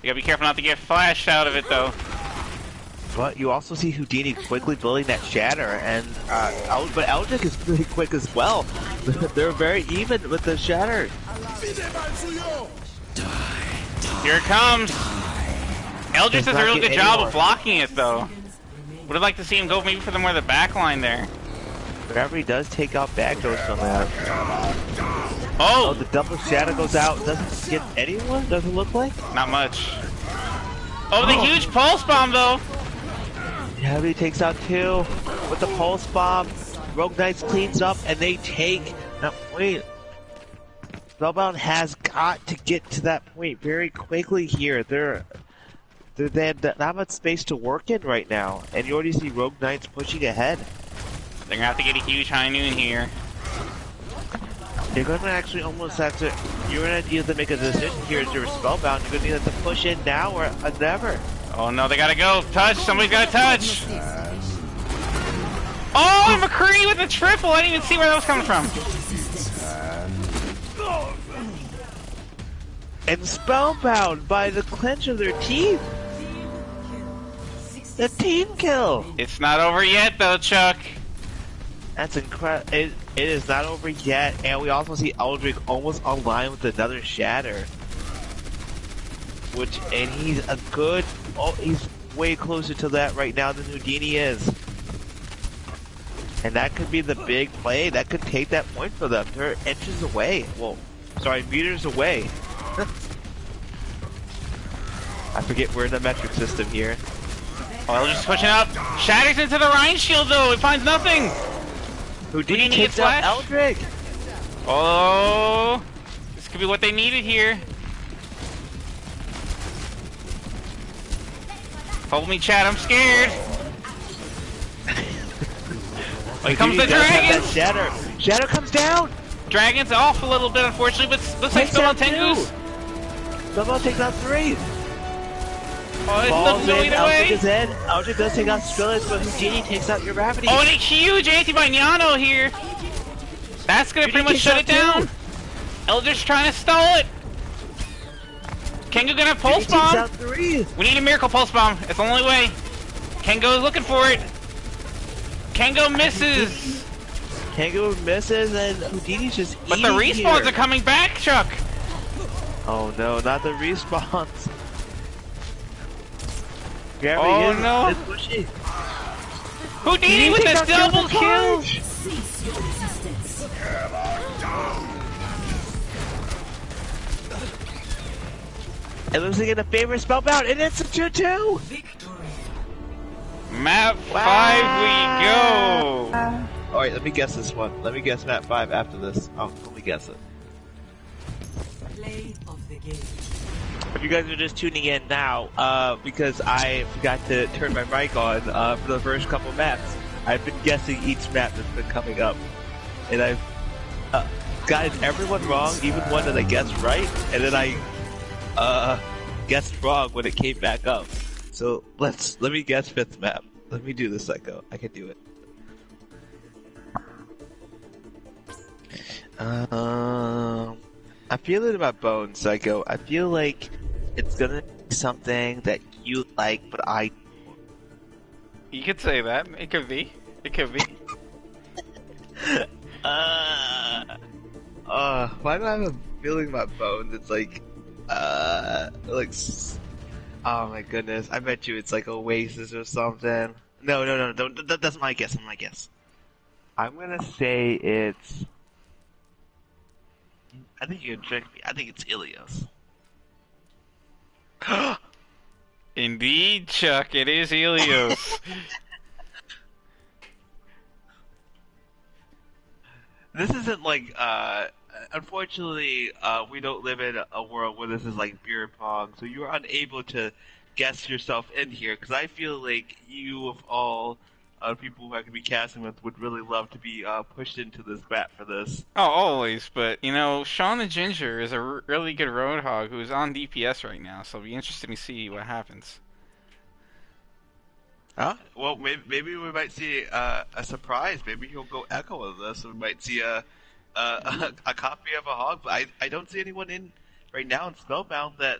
You gotta be careful not to get flashed out of it, though. But you also see Houdini quickly building that shatter, and but Eldrick is really quick as well. They're very even with the shatter. Here it comes. Eldritch does a not really get good job anymore. of blocking it, though. Would have liked to see him go maybe for the more the back line there. Whenever he does take out bad ghosts on that. Oh, Oh, the double shadow goes out. Doesn't get anyone. Doesn't look like. not much. Oh, the huge pulse bomb, though. Yeah, he takes out 2 with the pulse bomb. Rogue Knights cleans up, and they take. Now wait. Spellbound has got to get to that point very quickly here. They have not much space to work in right now, and you already see Rogue Knights pushing ahead. They're gonna have to get a huge high noon here. You're gonna actually almost have to. You're gonna need to make a decision here as you're Spellbound. You're gonna need to push in now or never. Oh no, they gotta go. Touch. Somebody's gotta touch. Oh, McCree with the triple. I didn't even see where that was coming from. And Spellbound by the clench of their teeth. The team kill. It's not over yet, though, Chuck. That's incredible. It is not over yet, and we also see Eldrick almost online with another shatter. And he's a good. Oh, he's way closer to that right now than Houdini is. And that could be the big play. That could take that point for them. They're inches away. Well, sorry, meters away. I forget we're in the metric system here. Oh, they're just pushing up. Shatters into the Rhine shield, though. It finds nothing. Houdini gets takes out flash? Eldrick. Oh, this could be what they needed here. Hold me, chat. I'm scared. Here comes the Houdini does have dragon. that shatter. Shatter comes down. Dragon's off a little bit, unfortunately, but looks like Takes still on out 2. Tengus. Spellbound takes out 3. Oh, it's Falls looking in, either Eldrick way. is in. Eldrick does take out Skrillex, but Houdini takes out your gravity. Oh, and a huge anti-Vignano here. That's gonna pretty much shut it down. Eldritch trying to stall it. Kengo gonna have pulse Takes bomb. out 3. We need a miracle pulse bomb. It's the only way. Kengo is looking for it. Kengo misses. Kango misses, and Houdini's just But the eating respawns here. are coming back, Chuck. Oh no, not the respawns. Gravity Oh, is, no. is pushing. Houdini with takes the out double kill. charge. It looks like in a favor of Spellbound, and it's a 2-2! Map 5 we go. Alright, let me guess this one. Let me guess map 5 after this. Oh, let me guess it. Play of the game. If you guys are just tuning in now, because I forgot to turn my mic on for the first couple maps, I've been guessing each map that's been coming up, and I've guys everyone wrong, even one that I guessed right, and then I guessed wrong when it came back up. So let me guess 5th map. Let me do this, Psycho. I can do it. I feel it about Bone, Psycho. I feel like it's gonna be something that you like, but I. You could say that. It could be. It could be. Why do I have a feeling about Bones? It's like, oh my goodness. I bet you it's like Oasis or something. No, that's my guess. I'm gonna say it's. I think you're gonna trick me. I think it's Ilios. Indeed, Chuck, it is Helios. This isn't like, unfortunately, we don't live in a world where this is like beer pong, so you're unable to guess yourself in here, because I feel like you, of all people who I could be casting with, would really love to be pushed into this bat for this. Oh, always, but, you know, Sean the Ginger is a really good Roadhog who's on DPS right now, so it'll be interesting to see what happens. Huh? Well, maybe we might see a surprise. Maybe he'll go Echo of this, and we might see a copy of a Hog. But I don't see anyone in right now in Spellbound that,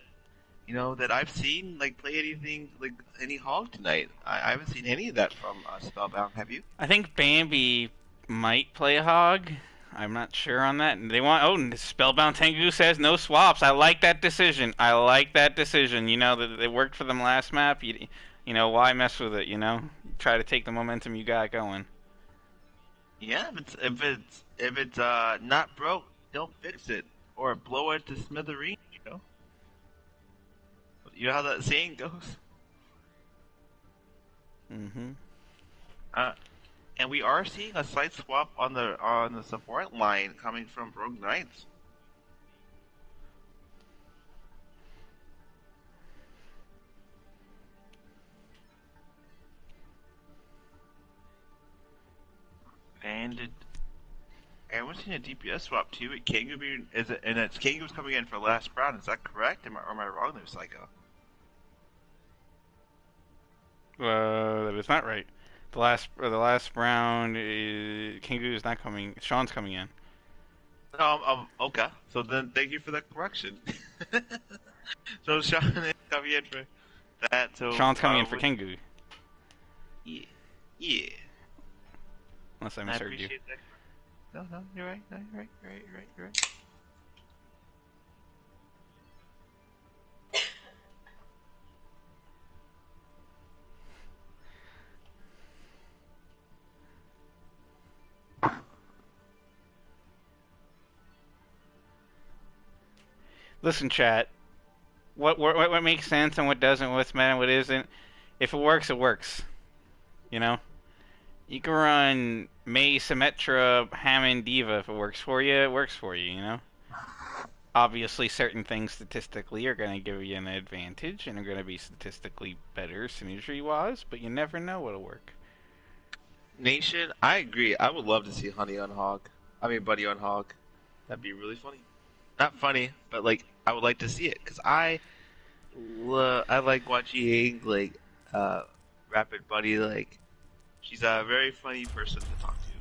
you know, that I've seen like play anything like any Hog tonight. I haven't seen any of that from Spellbound. Have you? I think Bambi might play a Hog. I'm not sure on that. They want Spellbound Tengu says no swaps. I like that decision. You know that it worked for them last map. You know, why mess with it, you know? Try to take the momentum you got going. Yeah, if it's not broke, don't fix it. Or blow it to smithereens, you know? You know how that saying goes? Mm-hmm. And we are seeing a slight swap on the support line coming from Rogue Knights. And everyone's seen a DPS swap too. It Kangu and it's Kangu's coming in for last round. Is that correct? Or am I wrong there, Psycho? That is not right. The last round, Kingu is not coming. Sean's coming in. Okay. So then, thank you for that correction. So Sean is coming in for that. So Sean's coming in for Kingu. Yeah. Unless I misheard you. That. No, you're right. No, you're right. Listen, chat. What makes sense and what doesn't, what's meta and what isn't. If it works, it works. You know? You can run May, Symmetra, Hammond, Diva. If it works for you, it works for you, you know? Obviously, certain things statistically are going to give you an advantage and are going to be statistically better synergy-wise, but you never know what'll work. Nation, I agree. I would love to see Buddy on Hog. That'd be really funny. Not funny, but like I would like to see it because I like watching like Rapid Buddy. Like she's a very funny person to talk to,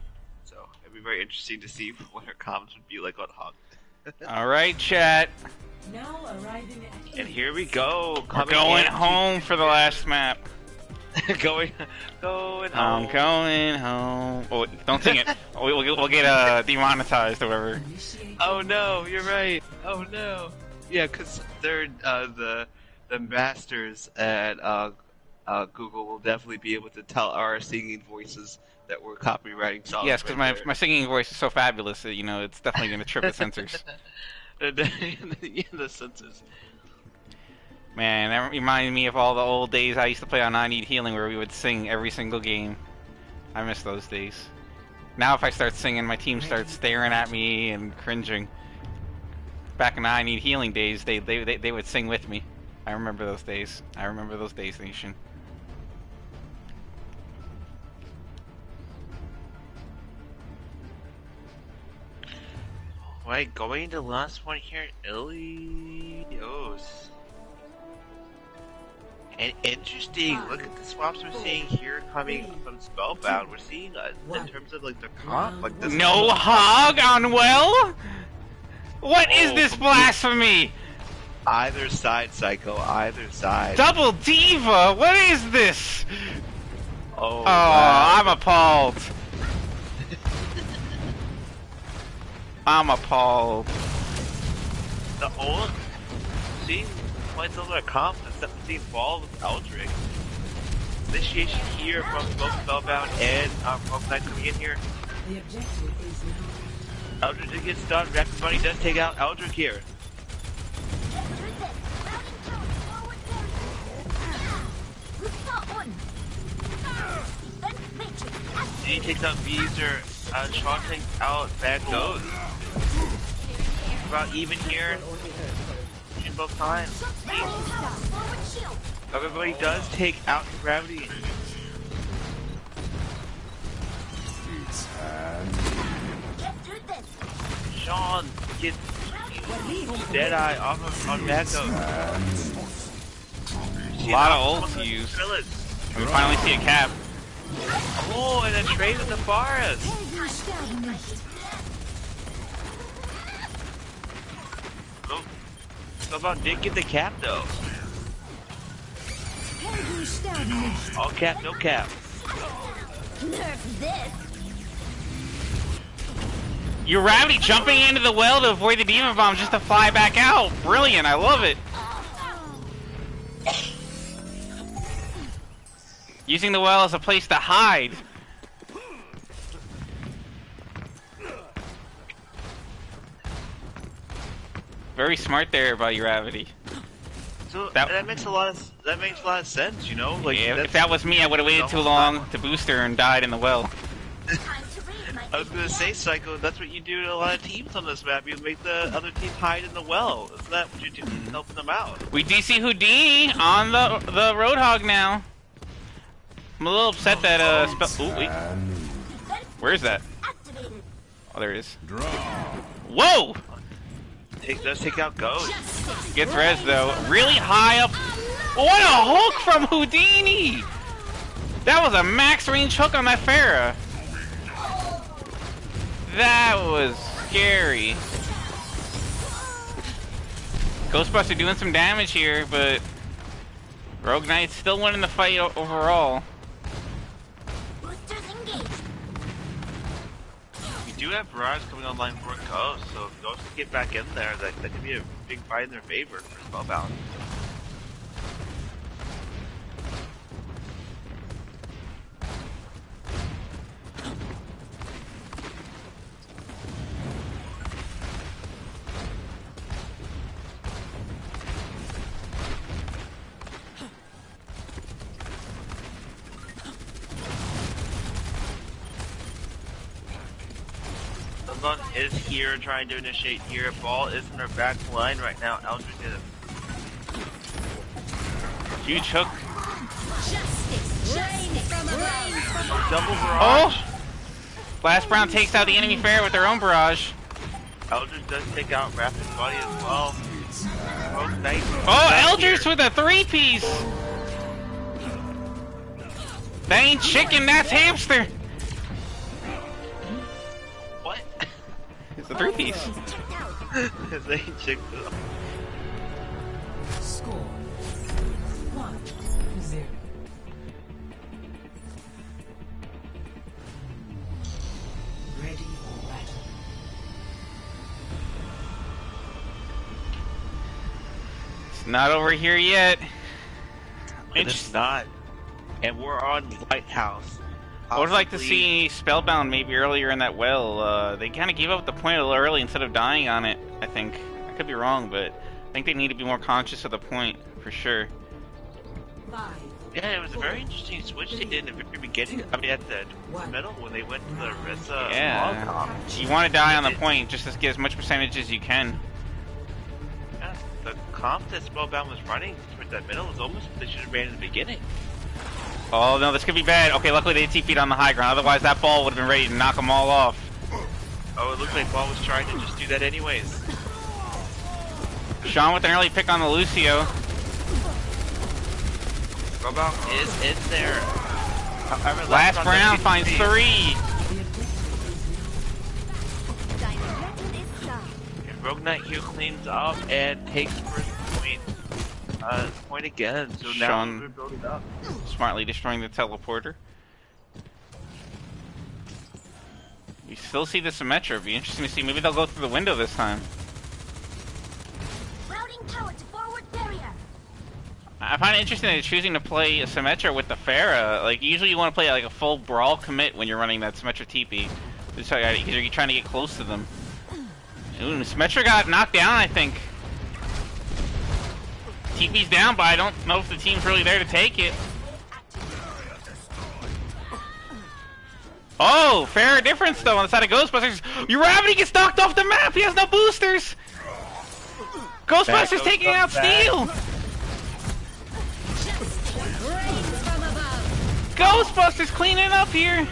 so it'd be very interesting to see what her comments would be like on Hog. All right, chat. Now arriving at And here we go. We're going home for the last map. going home. I'm going home. Oh, don't sing it. We'll get demonetized or whatever. Oh no, you're right. Oh no. Yeah, because they're the masters at Google will definitely be able to tell our singing voices that we're copywriting songs. Yes, because my singing voice is so fabulous that, you know, it's definitely going to trip the censors. The censors. Man, that reminded me of all the old days I used to play on I Need Healing where we would sing every single game. I miss those days. Now if I start singing, my team starts staring at me and cringing. Back in I Need Healing days, they would sing with me. I remember those days. I remember those days, Nation. Right, going to the last one here, Ilios. And interesting, look at the swaps we're seeing here coming from Spellbound. We're seeing in terms of like the comp, like this. No hog on well? What is this blasphemy? Either side, Psycho, either side. Double diva, what is this? Oh, wow. I'm appalled. I'm appalled. The old seeing points over a comp and 17 ball with Eldrick. Initiation here from both Spellbound and Rogue Knight coming in here. The objective is now. Eldrick gets done. Rapid Bunny does take out Eldrick here. He takes out Beezer. Sean takes out Bad Goes. About even here. In both times. Everybody does take out Gravity. Sean gets Deadeye off of on Bad Goes. A lot of ults used. We finally see a cap. Oh, and a trade with the forest. Oh, Spellbound did get the cap though. All cap, no cap. Your Gravity jumping into the well to avoid the Demon Bomb just to fly back out. Brilliant, I love it. Using the well as a place to hide. Very smart there by Gravity. So that makes a lot of sense, you know. Like yeah, if that was me, I would have waited too long to boost her and died in the well. I was gonna say, Psycho, that's what you do to a lot of teams on this map. You make the other team hide in the well. Isn't that what you do, helping them out? We DC Houdini on the Roadhog now. I'm a little upset that ooh, wait. Where is that? Oh, there it is. Whoa! Does take out Ghost. Gets res though. Really high up. What a hook from Houdini! That was a max range hook on that Pharah. That was scary. Ghostbuster doing some damage here, but Rogue Knight's still winning the fight overall. You do have Barrage coming online for Ghost, so if Ghost can get back in there, that could be a big fight in their favor for Spellbound. Is here trying to initiate here. Ball is in her back line right now. Eldrick is huge hook. Double barrage. Oh! Last Brown takes out the enemy Pharah with their own barrage. Eldrick does take out Rapid Body as well. Nice. Oh, Eldritch with a 3-piece! That ain't chicken, that's hamster! What? It's a 3-piece. They ain't chicken. Score 1-0. Ready for battle. It's not over here yet. It's not. And we're on Lighthouse. I would like to see Spellbound maybe earlier in that well. They kind of gave up the point a little early instead of dying on it, I think. I could be wrong, but I think they need to be more conscious of the point, for sure. 5. Yeah, it was a very interesting switch they did in the very beginning. I mean, at the middle when they went to the Rissa. Yeah. You want to die on the point just to get as much percentage as you can. comp that Spellbound was running towards that middle was almost what they should have ran in the beginning. Oh no, this could be bad. Okay, luckily they TP'd on the high ground. Otherwise, that ball would have been ready to knock them all off. Oh, it looks like Ball was trying to just do that anyways. Sean with an early pick on the Lucio. Spellbound is in there. However, Last round finds 3. And Rogue Knight here cleans up and takes first point again. So now Sean we're building up. smartly destroying the teleporter. We still see the Symmetra. It'd be interesting to see. Maybe they'll go through the window this time. Routing tower to forward barrier. I find it interesting that they're choosing to play a Symmetra with the Pharah. Like, usually you want to play like a full brawl commit when you're running that Symmetra TP. Because you're trying to get close to them. Ooh, Symmetra got knocked down, I think. TP's down, but I don't know if the team's really there to take it. Oh, fair difference though on the side of Ghostbusters. Uravity gets knocked off the map. He has no boosters. Ghostbusters taking out Steel. Ghostbusters cleaning up here,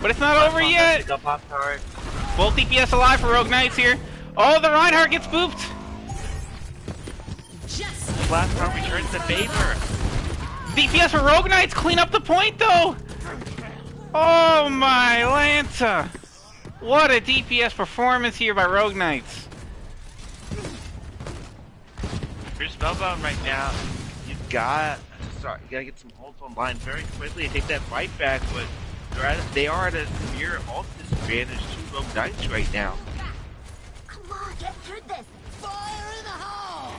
but it's not over yet. Full DPS alive for Rogue Knights here. Oh, the Reinhardt gets booped. Last round returns to favor. DPS for Rogue Knights clean up the point though. Oh my Lanta! What a DPS performance here by Rogue Knights. If you're Spellbound right now, you gotta get some ults online very quickly and take that fight back, but they are at a severe ult disadvantage to Rogue Knights right now. Come on, get through this. Fire in the hole.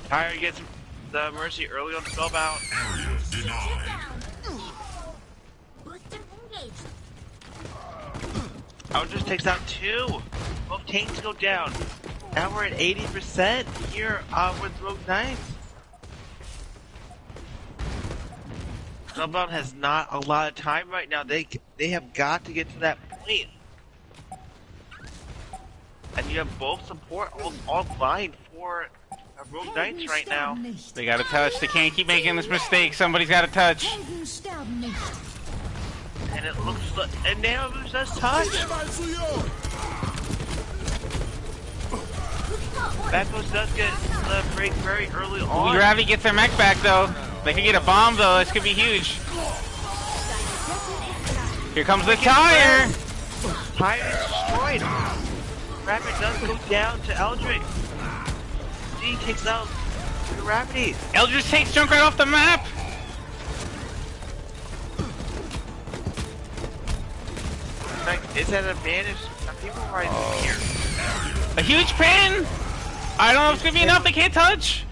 Tyre gets the Mercy early on Spellbound. Area denied. Booster engaged. Eldritch takes out 2. Both tanks go down. Now we're at 80% here with Rogue Knights. Spellbound has not a lot of time right now. They have got to get to that point. And you have both support online for Rogue Knights right now. They got to touch. They can't keep making this mistake. Somebody's got to touch. And it looks like, and now there's that touch. Backpost does get the break very early on. Gravity gets their mech back though. They could get a bomb though. This could be huge. Here comes the tire. Tire is destroyed. Rapid does go down to Eldritch. G takes out Gravity. Eldritch takes Junkrat off the map. Is that an advantage? People right here. A huge pin. I don't know if it's gonna be enough. They can't touch.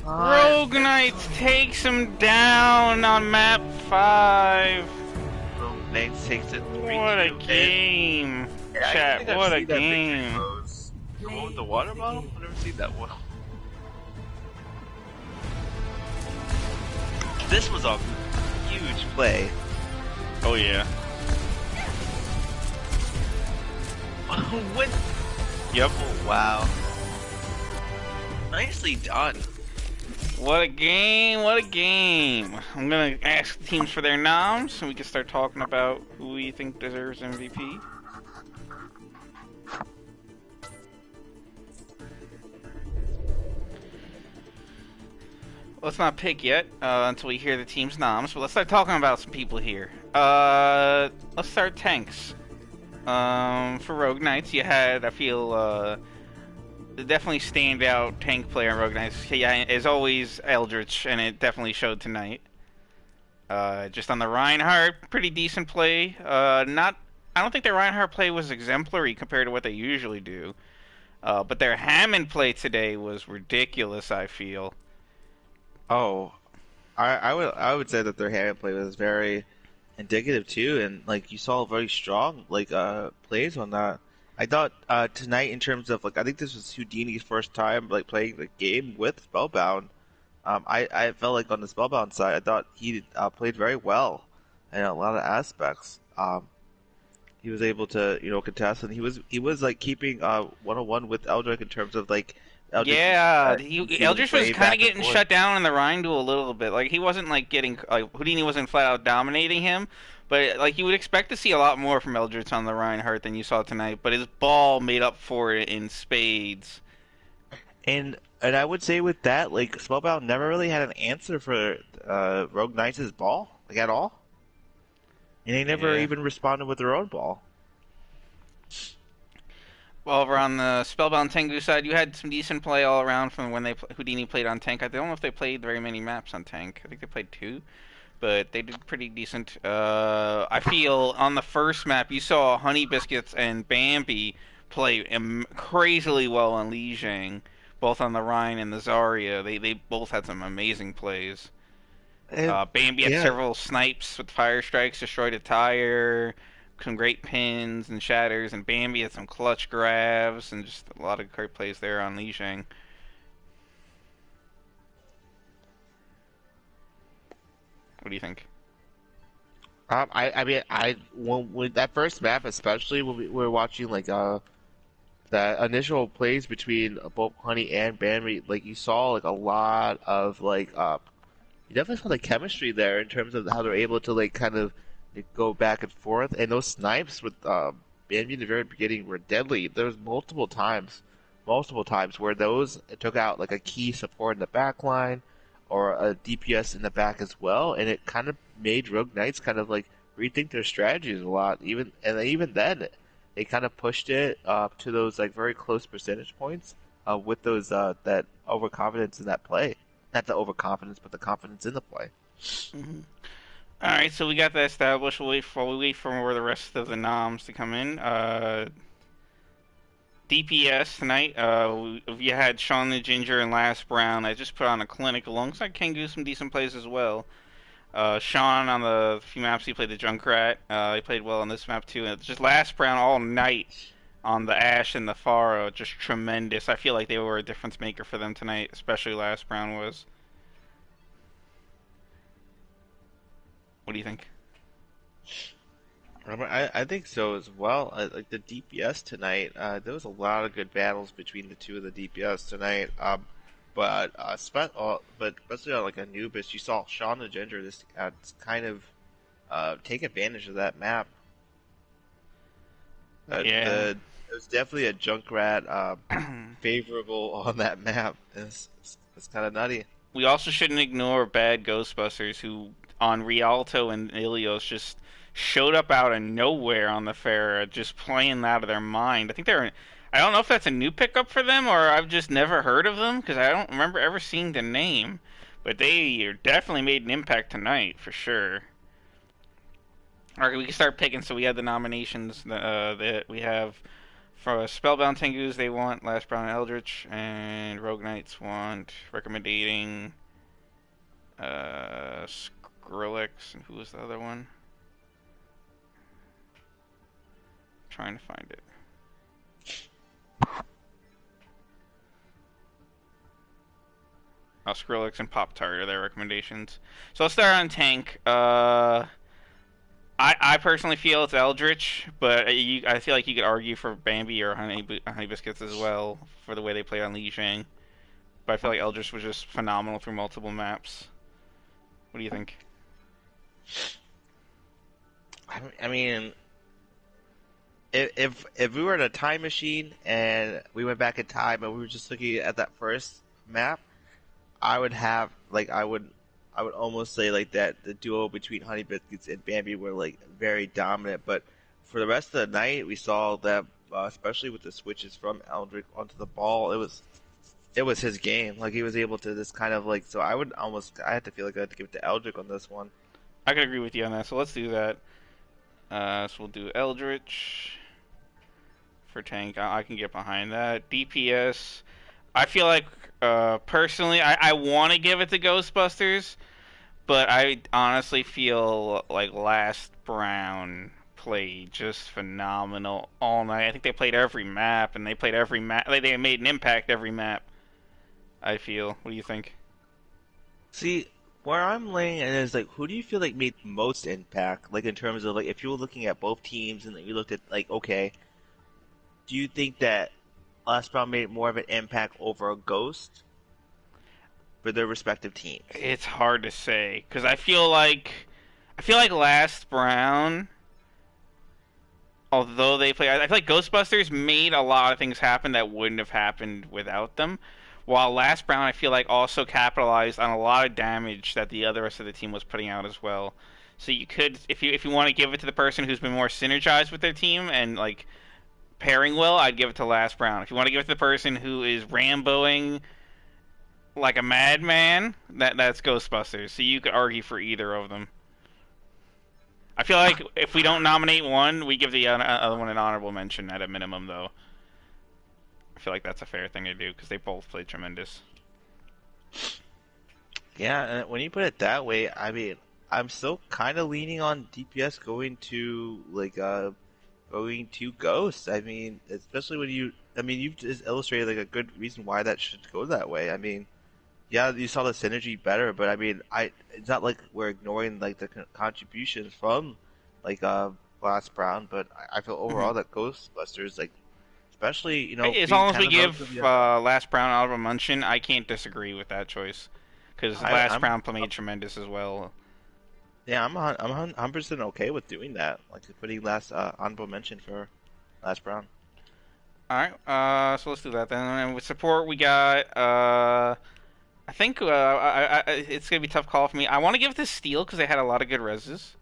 Rogue Knights takes him down on map 5. Rogue Knights takes it 3-2. What a game. Chat, what a game. Oh, the water bottle? I've never seen that one. This was a huge play. Oh yeah. When? Yep. Oh, wow. Nicely done. What a game, what a game. I'm gonna ask teams for their noms so we can start talking about who we think deserves MVP. Let's not pick yet until we hear the team's noms, but let's start talking about some people here. Let's start tanks. For Rogue Knights, you had, I feel, definitely standout tank player in Rogue Knights. Yeah, as always, Eldritch, and it definitely showed tonight. Just on the Reinhardt, pretty decent play. I don't think their Reinhardt play was exemplary compared to what they usually do. But their Hammond play today was ridiculous, I feel. Oh, I would say that their Hammond play was very indicative too, and like you saw very strong plays on that. I thought tonight, in terms of I think this was Houdini's first time playing the game with Spellbound. I felt like on the Spellbound side, I thought he played very well in a lot of aspects. He was able to contest, and he was keeping 1-on-1 with Eldrick in terms of Eldritch was Yeah, able to Eldritch was play kind of back and getting forth. shut down in the Rhine duel a little bit. Like he wasn't like getting like Houdini wasn't flat out dominating him, but like you would expect to see a lot more from Eldritch on the Reinhardt than you saw tonight. But his ball made up for it in spades. And I would say with that, like Spellbound never really had an answer for Rogue Knights' ball, like at all. And they never Yeah. even responded with their own ball. Well, over on the Spellbound Tengu side, you had some decent play all around from when Houdini played on tank. I don't know if they played very many maps on tank. I think they played 2, but they did pretty decent. I feel on the first map you saw Honey Biscuits and Bambi play crazily well on Lijiang, both on the Rhine and the Zarya. They both had some amazing plays. And Bambi had yeah, several snipes with fire strikes, destroyed a tire, some great pins and shatters, and Bambi had some clutch grabs and just a lot of great plays there on Lijiang. What do you think? I mean when that first map, especially when we were watching like the initial plays between both Honey and Bambi, like you saw like a lot of like you definitely saw the chemistry there in terms of how they're able to like kind of go back and forth. And those snipes with Bambi in the very beginning were deadly. There was multiple times where those took out like a key support in the back line or a DPS in the back as well, and it kind of made Rogue Knights kind of like rethink their strategies a lot. Even then, they kind of pushed it to those like very close percentage points with those that overconfidence in that play. Not the overconfidence, but the confidence in the play. Mm-hmm. All right, so we got that established. While we wait for the rest of the noms to come in. DPS tonight. We had Sean the Ginger and Last Brown. I just put on a clinic alongside Kengu, some decent plays as well. Sean on the few maps he played the Junkrat. He played well on this map too. And it's just Last Brown all night on the Ashe and the Pharaoh, just tremendous. I feel like they were a difference maker for them tonight, especially Last Brown was. What do you think? I think so as well. Like the DPS tonight, there was a lot of good battles between the two of the DPS tonight. But especially on like Anubis, you saw Sean the Ginger just kind of take advantage of that map. Yeah. It was definitely a Junkrat favorable on that map. It's kind of nutty. We also shouldn't ignore bad Ghostbusters who on Rialto and Ilios just showed up out of nowhere on the Pharah, just playing out of their mind. I don't know if that's a new pickup for them or I've just never heard of them because I don't remember ever seeing the name. But they definitely made an impact tonight for sure. Alright, we can start picking. So we have the nominations that we have for Spellbound Tengus. They want Last Brown and Eldritch, and Rogue Knights want recommending Skrillex, and who was the other one? Trying to find it. Skrillex and Pop Tart are their recommendations. So let's start on tank. I personally feel it's Eldritch, but I feel like you could argue for Bambi or Honey Biscuits as well for the way they play on Lijiang. But I feel like Eldritch was just phenomenal through multiple maps. What do you think? I mean, if we were in a time machine and we went back in time and we were just looking at that first map, I would almost say like that the duo between Honey Biscuits and Bambi were like very dominant. But for the rest of the night, we saw that especially with the switches from Eldritch onto the ball, it was his game. Like he was able to just kind of like. So I had to feel like I had to give it to Eldritch on this one. I could agree with you on that. So let's do that. So we'll do Eldritch for tank. I can get behind that. DPS. I feel like personally, I want to give it to Ghostbusters, but I honestly feel like Last Brown played just phenomenal all night. I think they played every map, and they played every map. Like, they made an impact every map. I feel. What do you think? See, where I'm laying it is like, who do you feel like made most impact? Like in terms of like, if you were looking at both teams and you looked at like, okay, do you think that Last Round made more of an impact over a Ghost for their respective teams? It's hard to say because I feel like Last Brown, although they play, I feel like Ghostbusters made a lot of things happen that wouldn't have happened without them. While Last Brown, I feel like also capitalized on a lot of damage that the other rest of the team was putting out as well. So you could, if you want to give it to the person who's been more synergized with their team and like pairing well, I'd give it to Last Brown. If you want to give it to the person who is Ramboing like a madman, that's Ghostbusters. So you could argue for either of them. I feel like if we don't nominate one, we give the other one an honorable mention at a minimum, though. I feel like that's a fair thing to do because they both played tremendous. Yeah, and when you put it that way, I mean, I'm still kind of leaning on DPS going to Ghost. I mean, especially when you've just illustrated like a good reason why that should go that way. I mean, yeah, you saw the synergy better, but I mean, it's not like we're ignoring like the contributions from like Glass Brown, but I feel overall that Ghostbusters, like, especially As being long as kind we of give Last Brown honorable mention, I can't disagree with that choice because Last Brown played tremendous as well. Yeah, I'm 100% okay with doing that, like putting last honorable mention for Last Brown. All right, so let's do that then. And with support, we got I think it's gonna be a tough call for me. I want to give it to Steel because they had a lot of good reses.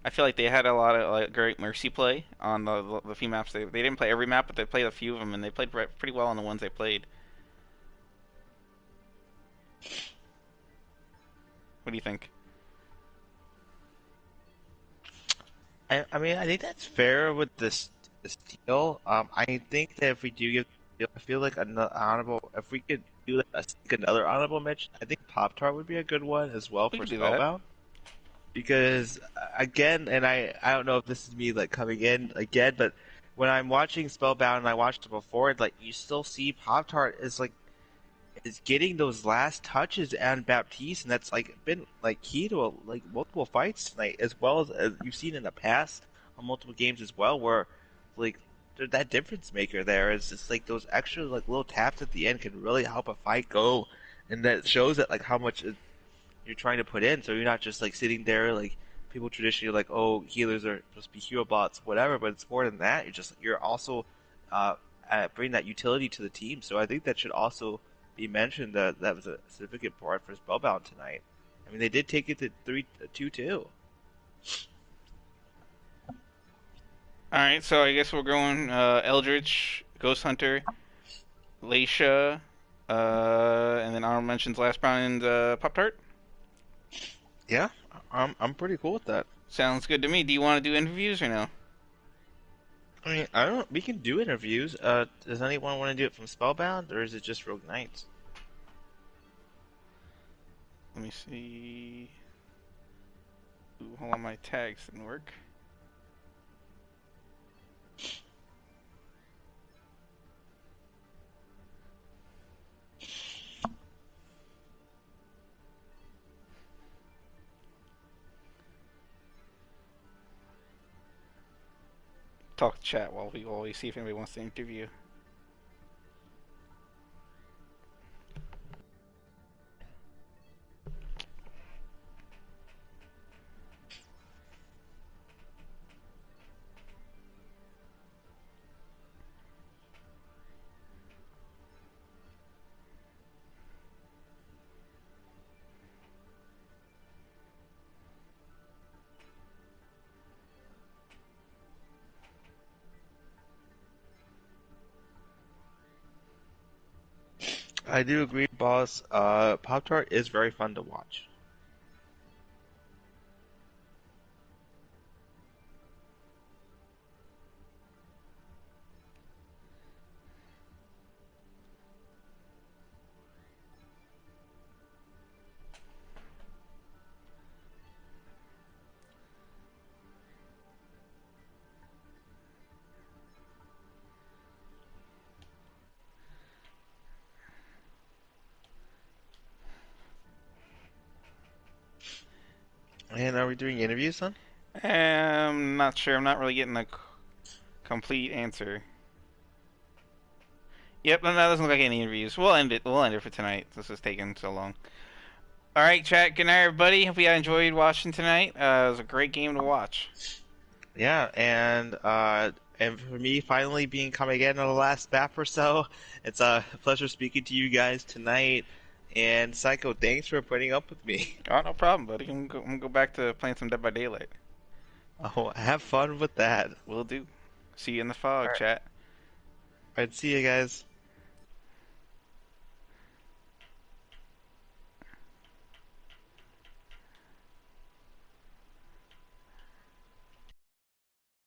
I feel like they had a lot of like great mercy play on the few maps. They didn't play every map, but they played a few of them, and they played pretty well on the ones they played. What do you think? I mean, I think that's fair with the Steel. I think that if we do give Steel, I feel like another honorable, if we could do like another honorable mention, I think Pop Tart would be a good one as well We for can do that. Spellbound. Because again, and I don't know if this is me like coming in again, but when I'm watching Spellbound and I watched it before, like you still see Pop Tart is getting those last touches on Baptiste, and that's like been like key to like multiple fights tonight, as well as you've seen in the past on multiple games as well, where like that difference maker there is just like those extra like little taps at the end can really help a fight go, and that shows that like how much you're trying to put in, so you're not just like sitting there like people traditionally like, oh, healers are supposed to be hero bots, whatever, but it's more than that. You're also bringing that utility to the team, so I think that should also be mentioned that that was a significant part for Spellbound tonight. I mean, they did take it to 2-2. Alright, so I guess we're going Eldritch, Ghost Hunter, Leisha, and then honorable mentions Last Brown and Pop Tart. Yeah, I'm pretty cool with that. Sounds good to me. Do you want to do interviews or no? I mean, I don't. We can do interviews. Does anyone want to do it from Spellbound, or is it just Rogue Knights? Let me see. Ooh, hold on, my tags didn't work. Talk to chat while we see if anybody wants to interview. I do agree, boss. Pop Tart is very fun to watch. And are we doing interviews, son? Not sure. I'm not really getting a complete answer. Yep, no, that doesn't look like any interviews. We'll end it. We'll end it for tonight. This is taking so long. All right, chat. Good night, everybody. Hope you enjoyed watching tonight. It was a great game to watch. Yeah, and for me, finally being coming again in the last map or so, it's a pleasure speaking to you guys tonight. And Psycho, thanks for putting up with me. Oh, no problem, buddy. I'm gonna go back to playing some Dead by Daylight. Oh, have fun with that. Will do. See you in the fog, All right. chat. Alright, see you guys.